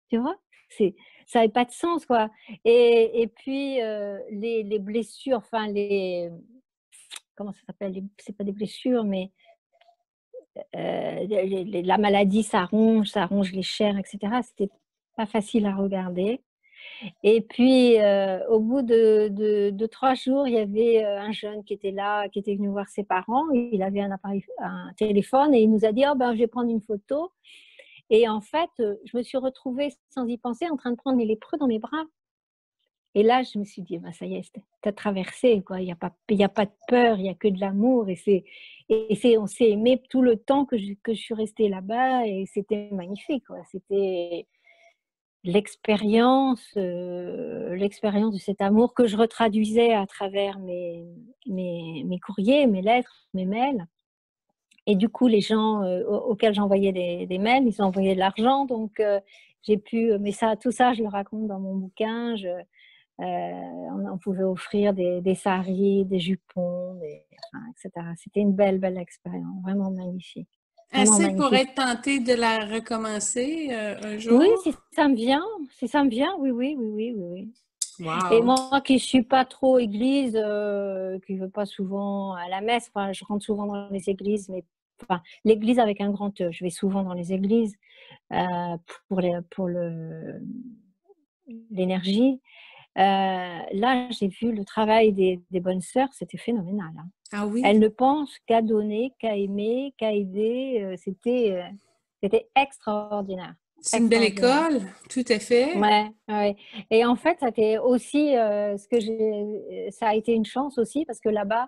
tu vois? C'est ça avait pas de sens, quoi. Et puis, les blessures, enfin comment ça s'appelle? C'est pas des blessures, mais, la maladie, ça ronge les chairs et cetera. C'était pas facile à regarder. Et puis, au bout de 3 jours, il y avait, un jeune qui était là, qui était venu voir ses parents. Il avait un téléphone et il nous a dit: «Oh ben, je vais prendre une photo». Et en fait, je me suis retrouvée sans y penser en train de prendre les lépreux dans mes bras. Et là, je me suis dit: «Bah, ça y est, tu as traversé quoi, il y a pas de peur, il y a que de l'amour». On s'est aimé tout le temps que je suis restée là-bas et c'était magnifique quoi. C'était l'expérience de cet amour que je retraduisais à travers mes courriers, mes lettres, mes mails. Et du coup, les gens, auxquels j'envoyais des mails, ils envoyaient de l'argent donc j'ai pu, mais ça tout ça, je le raconte dans mon bouquin. On pouvait offrir des saris, des jupons, enfin et cetera. C'était une belle, belle expérience, vraiment magnifique, vraiment Assez pour magnifique. être tenté de la recommencer un Oui, jour? si ça me vient, oui, oui, oui, oui, oui, oui. Et Wow! moi qui suis pas trop église, qui ne vais pas souvent à la messe, enfin, je rentre souvent dans les églises, mais enfin, l'église avec un grand E, je vais souvent dans les églises pour l'énergie. Là, j'ai vu le travail des bonnes sœurs, c'était phénoménal, hein. Ah oui? Elles ne pensent qu'à donner, qu'à aimer, qu'à aider. C'était extraordinaire, C'est une belle extraordinaire. école, tout à fait. Ouais, ouais. Et en fait, ça a été aussi, ça a été une chance aussi parce que là-bas,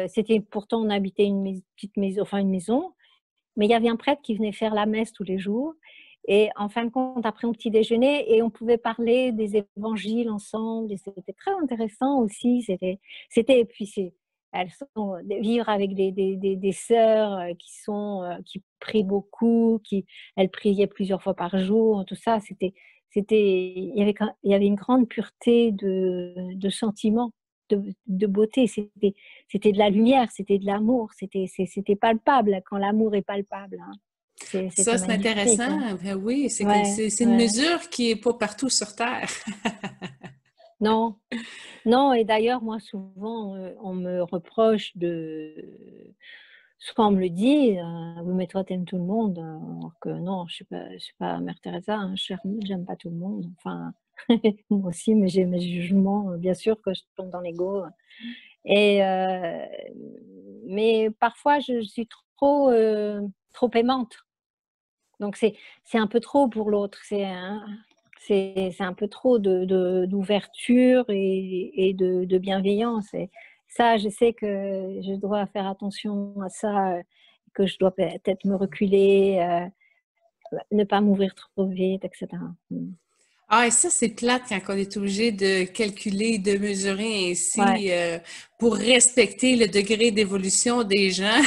c'était pourtant on habitait petite maison, enfin une maison, mais il y avait un prêtre qui venait faire la messe tous les jours. Et en fin de compte, après on petit déjeuner et on pouvait parler des évangiles ensemble. Et c'était très intéressant aussi. Et puis elles sont vivre avec des sœurs qui prient beaucoup, elles priaient plusieurs fois par jour. Tout ça, il y avait une grande pureté de sentiments, de beauté. C'était de la lumière, c'était de l'amour, c'était palpable quand l'amour est palpable, hein. Ça, C'était c'est magnifique, hein. intéressant. Ben oui, Ouais, c'est une ouais. mesure qui est pas partout sur Terre. Non, non, et d'ailleurs, moi, souvent, on me reproche soit on me le dit, «Oui, mais toi, tu aimes tout le monde», alors que non, je suis pas Mère Teresa, hein, j'aime pas tout le monde. Enfin, moi aussi, mais j'ai mes jugements, bien sûr que je tombe dans l'ego. Et mais parfois je suis trop aimante. Donc c'est un peu trop pour l'autre. C'est un peu trop d'ouverture et de bienveillance. Et ça, je sais que je dois faire attention à ça, que je dois peut-être me reculer, ne pas m'ouvrir trop vite, et cetera. Mmh. Ah, et ça, c'est plate quand on est obligé de calculer, de mesurer Ouais. ainsi pour respecter le degré d'évolution des gens.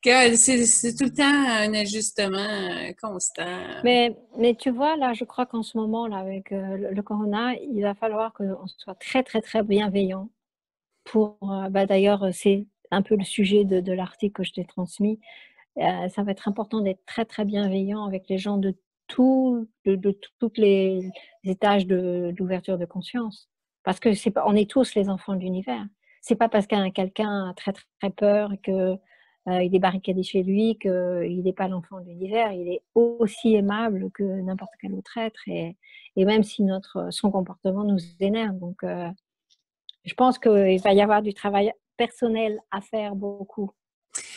Que c'est tout le temps un ajustement constant. Mais tu vois, là, je crois qu'en ce moment, là, avec le corona, il va falloir qu'on soit très, très, très bienveillant pour, bah, d'ailleurs, c'est un peu le sujet de l'article que je t'ai transmis. Ça va être important d'être très, très bienveillant avec les gens de toutes les étages d'ouverture de conscience. Parce que c'est pas on est tous les enfants de l'univers. C'est pas parce qu'un quelqu'un a très, très, très peur et que, il est barricadé chez lui qu'il n'est pas l'enfant de l'univers. Il est aussi aimable que n'importe quel autre être et même si son comportement nous énerve. Donc je pense qu'il va y avoir du travail personnel à faire beaucoup.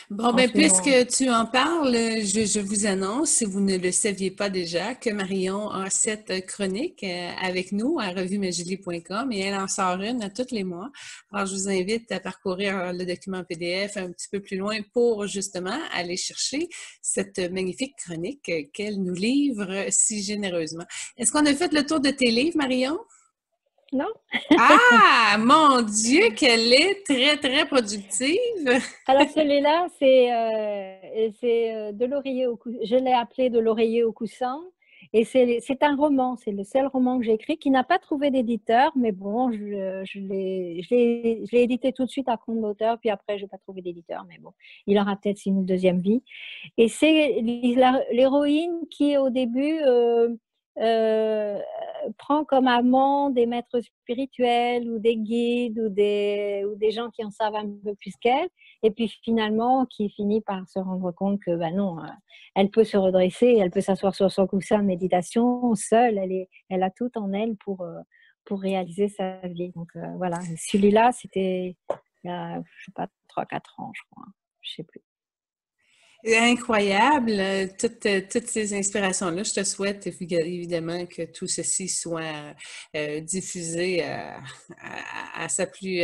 Bon, en ben, ce puisque moment. tu en parles, je vous annonce, si vous ne le saviez pas déjà, que Marion a cette chronique avec nous à revuemagilie.com et elle en sort une à tous les mois. Alors, je vous invite à parcourir le document PDF un petit peu plus loin pour justement aller chercher cette magnifique chronique qu'elle nous livre si généreusement. Est-ce qu'on a fait le tour de tes livres, Marion? Non? Ah, mon Dieu, qu'elle est très, très productive! Alors celui-là, c'est de l'oreiller au coussin. Je l'ai appelé de l'oreiller au coussin. Et c'est un roman, c'est le seul roman que j'ai écrit qui n'a pas trouvé d'éditeur, mais bon, je l'ai édité tout de suite à compte d'auteur, puis après, je n'ai pas trouvé d'éditeur, mais bon, il aura peut-être une deuxième vie. Et c'est l'héroïne qui, au début, euh, prend comme amant des maîtres spirituels ou des guides ou des gens qui en savent un peu plus qu'elle, et puis finalement qui finit par se rendre compte que ben non, elle peut se redresser, elle peut s'asseoir sur son coussin de méditation seule, elle a tout en elle pour réaliser sa vie. Donc voilà, celui-là, c'était il y a, je sais pas, 3-4 ans, je crois, je sais plus. Incroyable, toutes ces inspirations-là. Je te souhaite évidemment que tout ceci soit diffusé à sa plus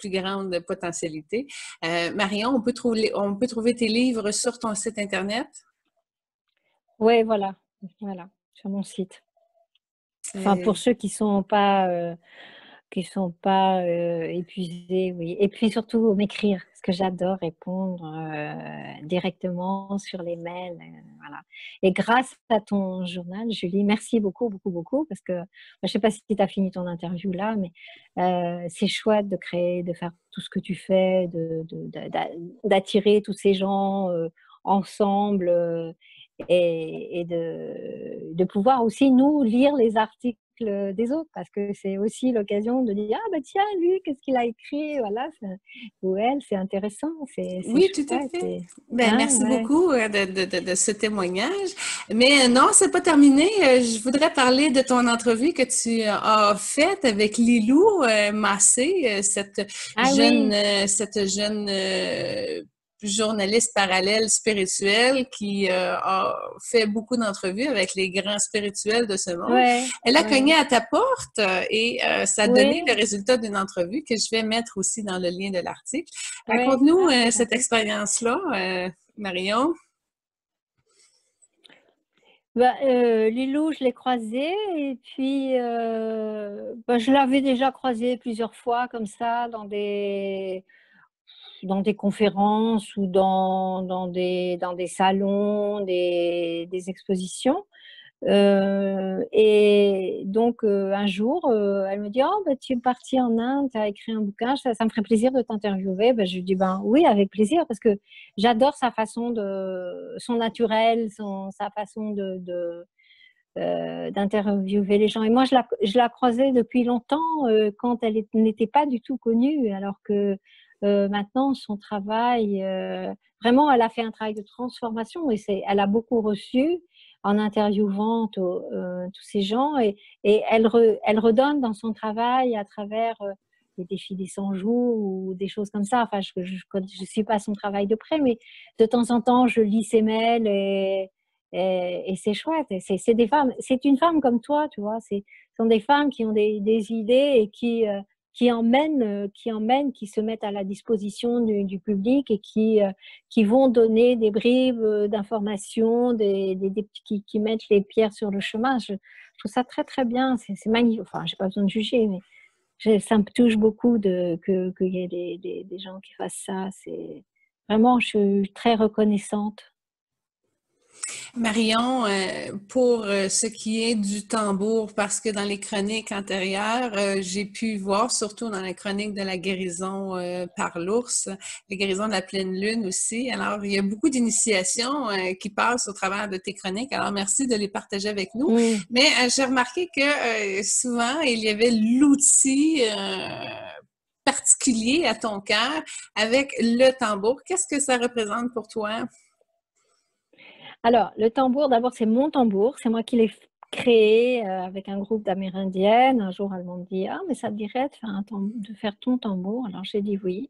grande potentialité. Marion, on peut trouver tes livres sur ton site Internet? Oui, voilà, voilà, sur mon site. Enfin, pour ceux qui sont pas épuisés, oui. Et puis surtout m'écrire, parce que j'adore répondre directement sur les mails. Voilà. Et grâce à ton journal, Julie, merci beaucoup, beaucoup, beaucoup, parce que je ne sais pas si tu as fini ton interview là, mais c'est chouette de créer, de faire tout ce que tu fais, d'attirer tous ces gens ensemble. Et de pouvoir aussi, nous, lire les articles des autres, parce que c'est aussi l'occasion de dire, ah ben tiens, lui, qu'est-ce qu'il a écrit, voilà, ou elle, c'est intéressant, c'est Oui, tout à chouette. fait. Et, Ben, hein, merci ouais. beaucoup de ce témoignage. Mais non, c'est pas terminé. Je voudrais parler de ton entrevue que tu as faite avec Lilou Massé, Ah oui, cette jeune journaliste parallèle spirituelle qui a fait beaucoup d'entrevues avec les grands spirituels de ce monde. ouais, Elle a cogné ouais, à ta porte et ça a donné le oui, résultat d'une entrevue que je vais mettre aussi dans le lien de l'article. ouais, Raconte-nous ah, c'est cette gentil. expérience-là, Marion. Bah, Lilou, je l'ai croisée et puis bah, je l'avais déjà croisée plusieurs fois comme ça dans des conférences ou dans des salons, des expositions. Et donc, un jour, elle me dit, oh, bah, tu es partie en Inde, tu as écrit un bouquin, ça me ferait plaisir de t'interviewer. Ben, je lui dis, ben, oui, avec plaisir, parce que j'adore sa façon son naturel, sa façon d'interviewer les gens. Et moi, je la croisais depuis longtemps quand elle n'était pas du tout connue, alors que maintenant, son travail, vraiment, elle a fait un travail de transformation et elle a beaucoup reçu en interviewant tous ces gens et elle redonne dans son travail à travers les défis des 100 jours ou des choses comme ça. Enfin, je ne suis pas son travail de près, mais de temps en temps, je lis ses mails et c'est chouette. C'est des femmes, c'est une femme comme toi, tu vois. Ce sont des femmes qui ont des idées et qui emmènent, qui se mettent à la disposition du public et qui vont donner des bribes d'informations, qui mettent les pierres sur le chemin. Je trouve ça très, très bien. C'est magnifique. Enfin, j'ai pas besoin de juger, mais ça me touche beaucoup qu'il y ait des gens qui fassent ça. C'est vraiment, je suis très reconnaissante. Marion, pour ce qui est du tambour, parce que dans les chroniques antérieures, j'ai pu voir, surtout dans la chronique de la guérison par l'ours, la guérison de la pleine lune aussi. Alors, il y a beaucoup d'initiations qui passent au travers de tes chroniques. Alors, merci de les partager avec nous. Mm. Mais j'ai remarqué que souvent, il y avait l'outil particulier à ton cœur avec le tambour. Qu'est-ce que ça représente pour toi? Alors, le tambour, d'abord, c'est mon tambour. C'est moi qui l'ai créé avec un groupe d'Amérindiennes. Un jour, elles m'ont dit, ah, mais ça te dirait de faire ton tambour. Alors, j'ai dit oui.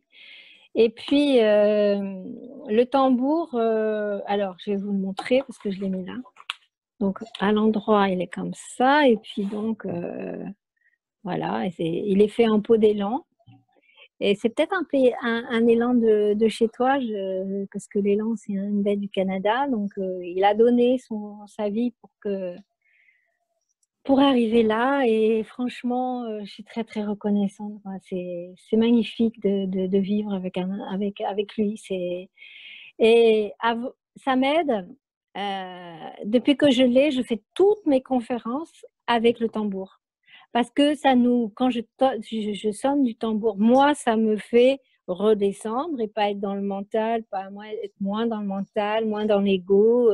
Et puis, le tambour, alors je vais vous le montrer parce que je l'ai mis là. Donc, à l'endroit, il est comme ça. Et puis, donc, voilà, il est fait en peau d'élan. Et c'est peut-être un élan de chez toi, parce que l'élan, c'est une baie du Canada. Donc, il a donné sa vie pour arriver là. Et franchement, je suis très, très reconnaissante. C'est magnifique de vivre avec lui. Ça m'aide. Depuis que je l'ai, je fais toutes mes conférences avec le tambour. Parce que quand je sonne du tambour, moi, ça me fait redescendre et pas être dans le mental, être moins dans le mental, moins dans l'ego,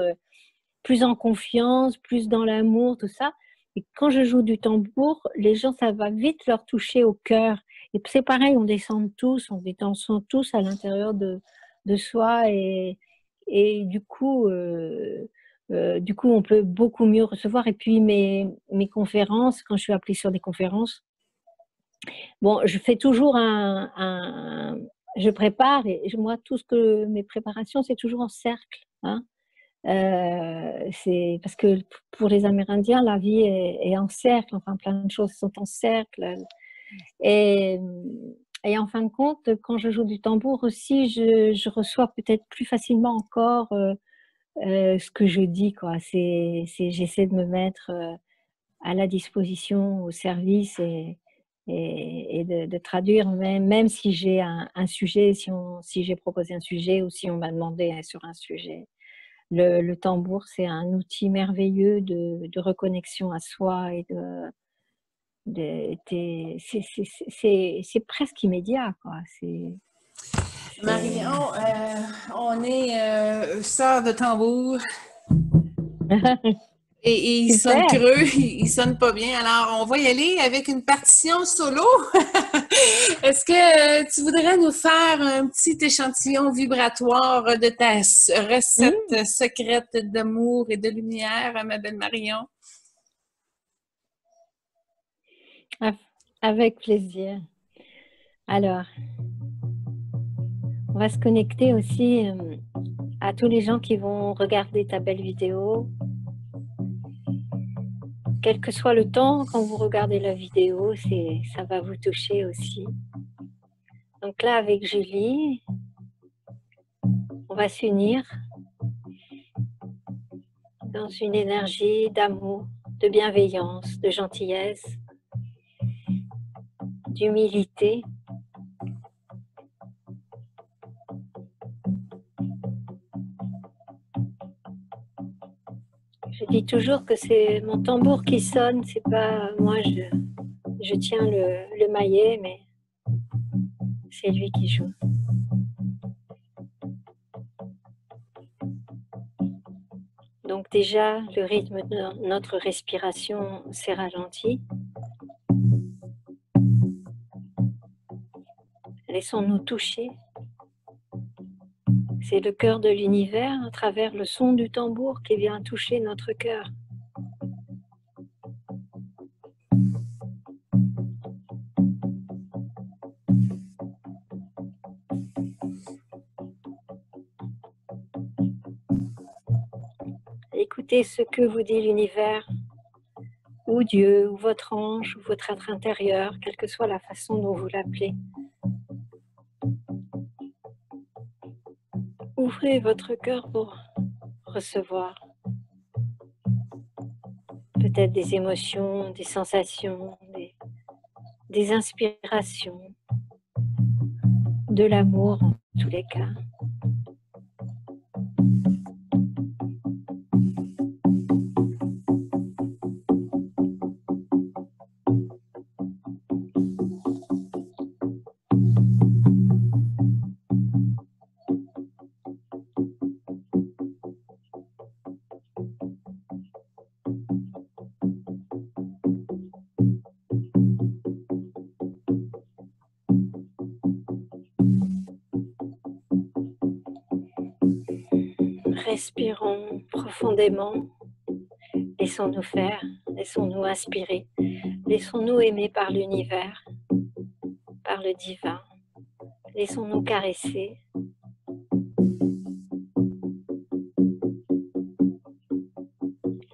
plus en confiance, plus dans l'amour, tout ça. Et quand je joue du tambour, les gens, ça va vite leur toucher au cœur. Et c'est pareil, on descend tous, on descend tous à l'intérieur de soi et du coup, on peut beaucoup mieux recevoir. Et puis, mes conférences, quand je suis appelée sur des conférences, bon, je fais toujours je prépare et moi, mes préparations, c'est toujours en cercle. Hein. C'est parce que pour les Amérindiens, la vie est en cercle, enfin plein de choses sont en cercle. Et, et en fin de compte, quand je joue du tambour aussi, je reçois peut-être plus facilement encore ce que je dis, quoi. J'essaie de me mettre à la disposition, au service et de traduire, même si j'ai un sujet, si j'ai proposé un sujet ou si on m'a demandé sur un sujet. Le tambour, c'est un outil merveilleux de reconnexion à soi et c'est presque immédiat, quoi. Marion, on est sœur de tambour. Et il sonne Super. creux, il sonne pas bien. Alors, on va y aller avec une partition solo. Est-ce que tu voudrais nous faire un petit échantillon vibratoire de ta recette secrète d'amour et de lumière, ma belle Marion? Avec plaisir. Alors, on va se connecter aussi à tous les gens qui vont regarder ta belle vidéo. Quel que soit le temps, quand vous regardez la vidéo, ça va vous toucher aussi. Donc là, avec Julie, on va s'unir dans une énergie d'amour, de bienveillance, de gentillesse, d'humilité. Je dis toujours que c'est mon tambour qui sonne, c'est pas moi, je tiens le maillet, mais c'est lui qui joue. Donc déjà, le rythme de notre respiration s'est ralenti. Laissons-nous toucher. C'est le cœur de l'univers à travers le son du tambour qui vient toucher notre cœur. Écoutez ce que vous dit l'univers, ou Dieu, ou votre ange, ou votre être intérieur, quelle que soit la façon dont vous l'appelez. Ouvrez votre cœur pour recevoir peut-être des émotions, des sensations, des inspirations, de l'amour en tous les cas. Respirons profondément, laissons-nous faire, laissons-nous inspirer, laissons-nous aimer par l'univers, par le divin. Laissons-nous caresser.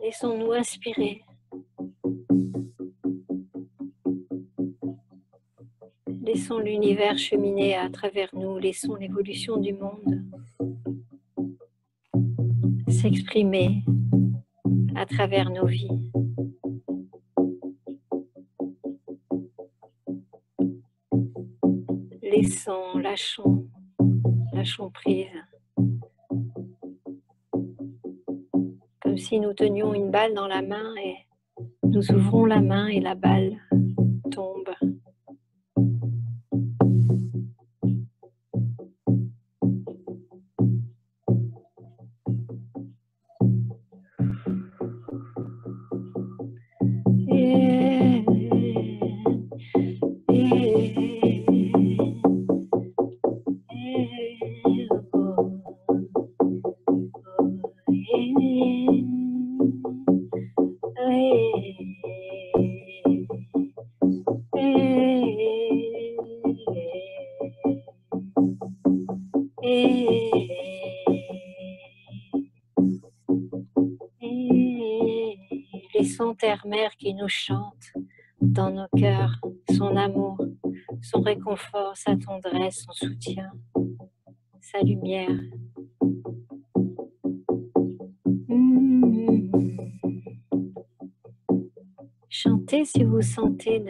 Laissons-nous inspirer. Laissons l'univers cheminer à travers nous. Laissons l'évolution du monde s'exprimer à travers nos vies. Laissons, lâchons prise. Comme si nous tenions une balle dans la main et nous ouvrons la main et la balle tombe. Laissons Terre-Mère qui nous chante dans nos cœurs son amour, son réconfort, sa tendresse, son soutien, sa lumière. Chantez si vous sentez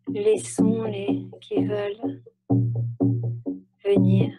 les sons qui veulent venir.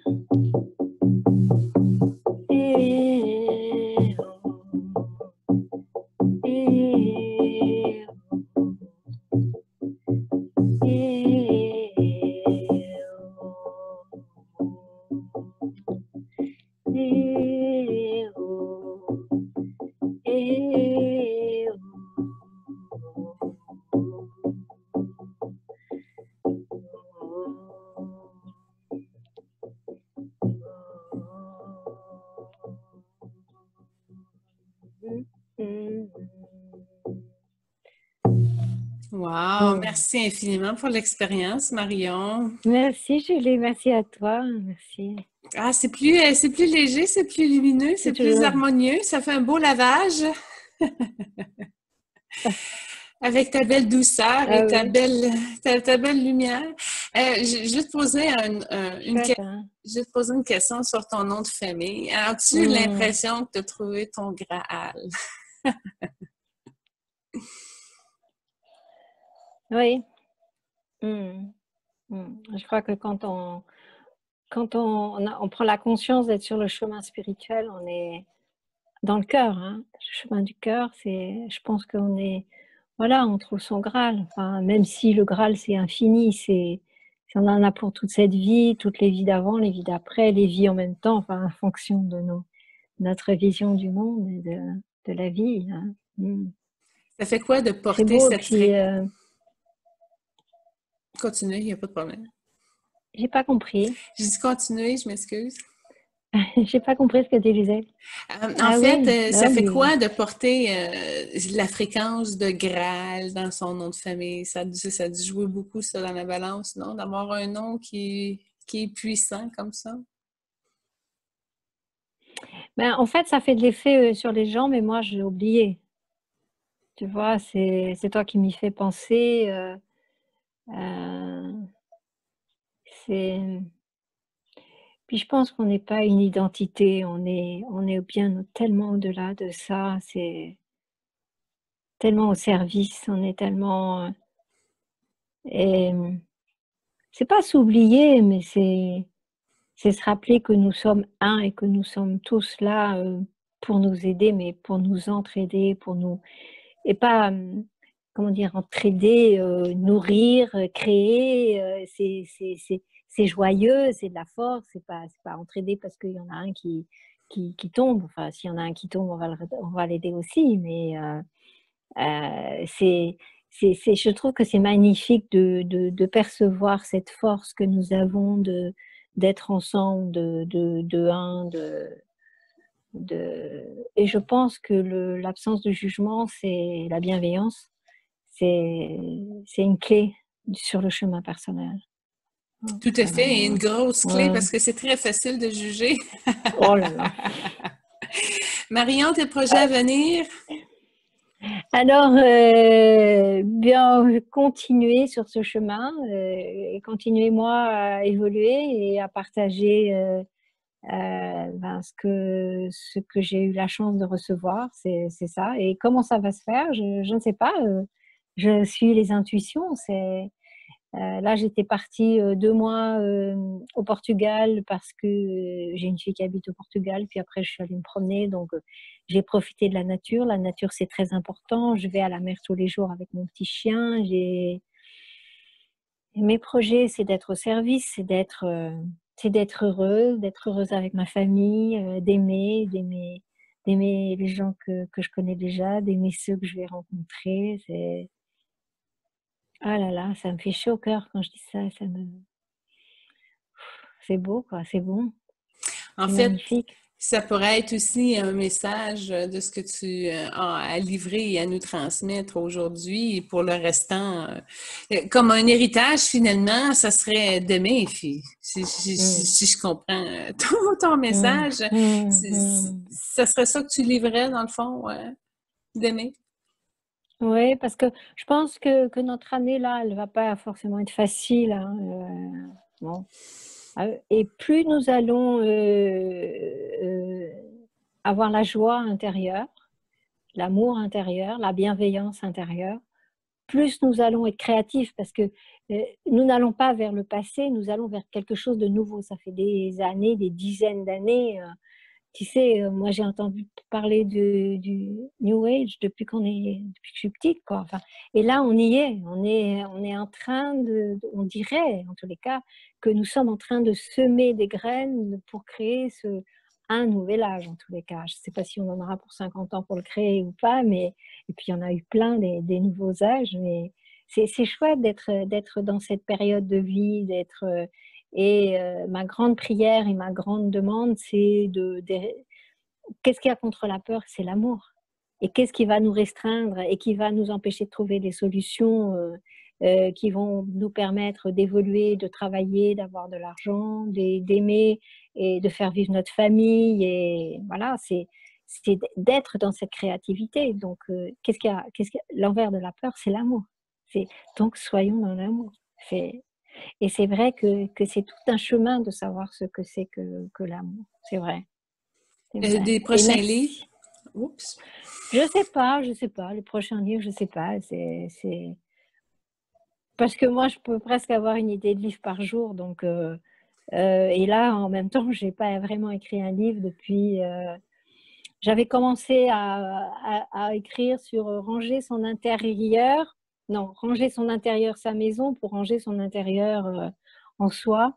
Wow, merci infiniment pour l'expérience, Marion. Merci Julie, merci à toi, merci. Ah, c'est plus léger, c'est plus lumineux, c'est plus harmonieux, ça fait un beau lavage. Avec ta belle douceur et ta belle lumière. Je vais te poser je vais te poser une question sur ton nom de famille. As-tu l'impression que tu as trouvé ton Graal? Oui. Je crois que quand on prend la conscience d'être sur le chemin spirituel, on est dans le cœur. Le chemin du cœur, je pense qu'on est, voilà, on trouve son Graal. Enfin, même si le Graal, c'est infini, on en a pour toute cette vie, toutes les vies d'avant, les vies d'après, les vies en même temps, enfin, en fonction de notre vision du monde et de la vie. Ça fait quoi de porter cette... Continuez, il n'y a pas de problème. J'ai pas compris. J'ai dit continuer, je m'excuse. J'ai pas compris ce que tu disais. Ça fait quoi de porter la fréquence de Graal dans son nom de famille? Ça a dû jouer beaucoup, ça, dans la balance, non? D'avoir un nom qui est puissant comme ça? En fait, ça fait de l'effet sur les gens, mais moi, je l'ai oublié. Tu vois, c'est toi qui m'y fais penser. Puis je pense qu'on n'est pas une identité, on est bien tellement au-delà de ça, c'est tellement au service, on est tellement... Et c'est pas s'oublier, mais c'est se rappeler que nous sommes un et que nous sommes tous là pour nous aider, mais pour nous entraider, pour nous... Et pas, comment dire, entraider, nourrir, créer, c'est joyeux, c'est de la force, c'est pas entraider parce qu'il y en a un qui tombe. Enfin, s'il y en a un qui tombe, on va l'aider aussi, mais je trouve que c'est magnifique de percevoir cette force que nous avons d'être ensemble, de un, et je pense que l'absence de jugement, c'est la bienveillance, c'est une clé sur le chemin personnel. Tout à fait, et une grosse clé Ouais. parce que c'est très facile de juger. Oh là là. Marion, tes projets à venir? Alors, bien continuer sur ce chemin et continuer moi à évoluer et à partager ben, ce que j'ai eu la chance de recevoir, c'est ça. Et comment ça va se faire, je ne sais pas. Je suis les intuitions. Là, j'étais partie 2 mois au Portugal parce que j'ai une fille qui habite au Portugal. Puis après, je suis allée me promener. Donc, j'ai profité de la nature. La nature, c'est très important. Je vais à la mer tous les jours avec mon petit chien. Mes projets, c'est d'être au service, c'est d'être heureuse avec ma famille, d'aimer les gens que je connais déjà, d'aimer ceux que je vais rencontrer. Ah là là, ça me fait chaud au cœur quand je dis ça. C'est beau, quoi, c'est bon, En c'est fait, magnifique. ça pourrait être aussi un message de ce que tu as à livrer et à nous transmettre aujourd'hui et pour le restant. Comme un héritage, finalement, ça serait d'aimer, Mmh. si je comprends ton Mmh. message. Mmh. Mmh. Ça serait ça que tu livrais, dans le fond, d'aimer. Oui, parce que je pense que notre année là, elle va pas forcément être facile, hein, bon. Et plus nous allons avoir la joie intérieure, l'amour intérieur, la bienveillance intérieure, plus nous allons être créatifs parce que nous n'allons pas vers le passé, nous allons vers quelque chose de nouveau. Ça fait des années, des dizaines d'années. Tu sais, moi j'ai entendu parler du New Age depuis que je suis petite, quoi. Enfin, et là, on y est. On est en train on dirait, en tous les cas, que nous sommes en train de semer des graines pour créer un nouvel âge, en tous les cas. Je ne sais pas si on en aura pour 50 ans pour le créer ou pas, mais, et puis il y en a eu plein des nouveaux âges, mais c'est chouette d'être dans cette période de vie, ma grande prière et ma grande demande, c'est qu'est-ce qu'il y a contre la peur? C'est l'amour. Et qu'est-ce qui va nous restreindre et qui va nous empêcher de trouver des solutions qui vont nous permettre d'évoluer, de travailler, d'avoir de l'argent, d'aimer et de faire vivre notre famille. Et voilà, c'est d'être dans cette créativité. Donc, l'envers de la peur, c'est l'amour. Donc, soyons dans l'amour. Et c'est vrai que c'est tout un chemin de savoir ce que c'est que l'amour. C'est vrai, c'est vrai. Des Et prochains livres? merci. Oups. Je sais pas. Le prochain livre, je sais pas. C'est parce que moi, je peux presque avoir une idée de livre par jour. Donc, et là, en même temps, j'ai pas vraiment écrit un livre depuis. J'avais commencé à écrire sur ranger son intérieur. Non, ranger son intérieur, sa maison, pour ranger son intérieur en soi.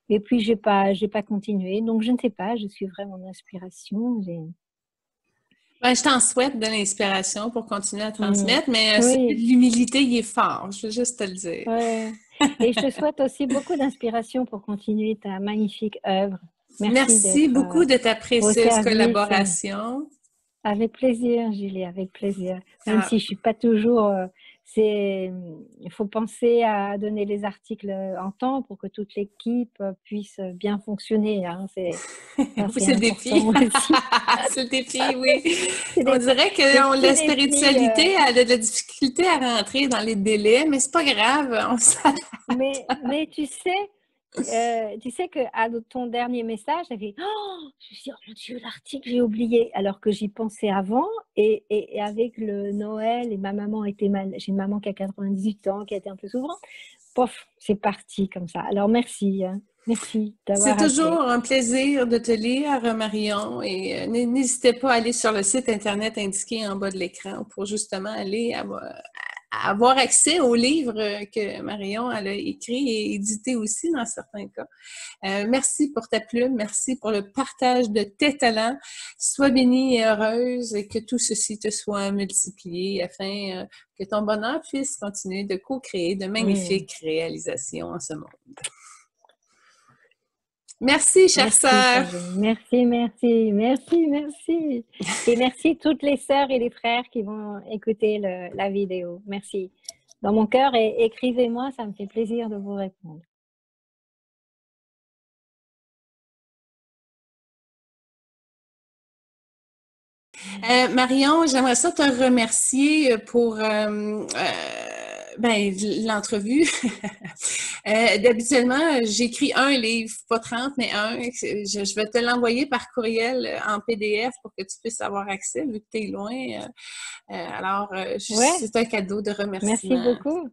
Et puis, j'ai pas continué. Donc, je ne sais pas, je suivrai mon inspiration. Ben, je t'en souhaite de l'inspiration pour continuer à Mmh. transmettre, mais celui de Oui, l'humilité, il est fort, je veux juste te le dire. ouais. Et je te souhaite aussi beaucoup d'inspiration pour continuer ta magnifique œuvre. Merci Merci d'être beaucoup de ta au précieuse service. collaboration. Avec plaisir, Julie, avec plaisir. Même Ah, si je suis pas toujours, il faut penser à donner les articles en temps pour que toute l'équipe puisse bien fonctionner, hein. Ça, oui, c'est c'est le défi. important aussi. C'est le défi, oui. C'est On dirait que des petits la défis, spiritualité a de la difficulté à rentrer dans les délais, mais c'est pas grave, on s'adapte. mais tu sais que à ton dernier message, j'avais oh, je me suis dit, oh mon Dieu, l'article, j'ai oublié, alors que j'y pensais avant. Et avec le Noël, et ma maman était mal, j'ai une maman qui a 98 ans, qui a été un peu souffrante. Pof, c'est parti comme ça. Alors merci, hein. Merci C'est d'avoir toujours appelé. un plaisir de te lire, Marion, et n'hésitez pas à aller sur le site Internet indiqué en bas de l'écran pour justement aller avoir accès aux livres que Marion elle a écrits et édités aussi dans certains cas. Merci pour ta plume, merci pour le partage de tes talents. Sois bénie et heureuse et que tout ceci te soit multiplié afin que ton bonheur puisse continuer de co-créer de Mm. magnifiques réalisations en ce monde. Merci, chère Merci, sœur. chère Jenny. Merci, merci, merci, merci. Et merci toutes les sœurs et les frères qui vont écouter la vidéo. Merci. Dans mon cœur, et écrivez-moi, ça me fait plaisir de vous répondre. Marion, j'aimerais ça te remercier pour l'entrevue. D'habituellement, j'écris un livre, pas 30, mais un. Je vais te l'envoyer par courriel en PDF pour que tu puisses avoir accès, vu que tu es loin. Alors, c'est un cadeau de remerciement. Merci beaucoup.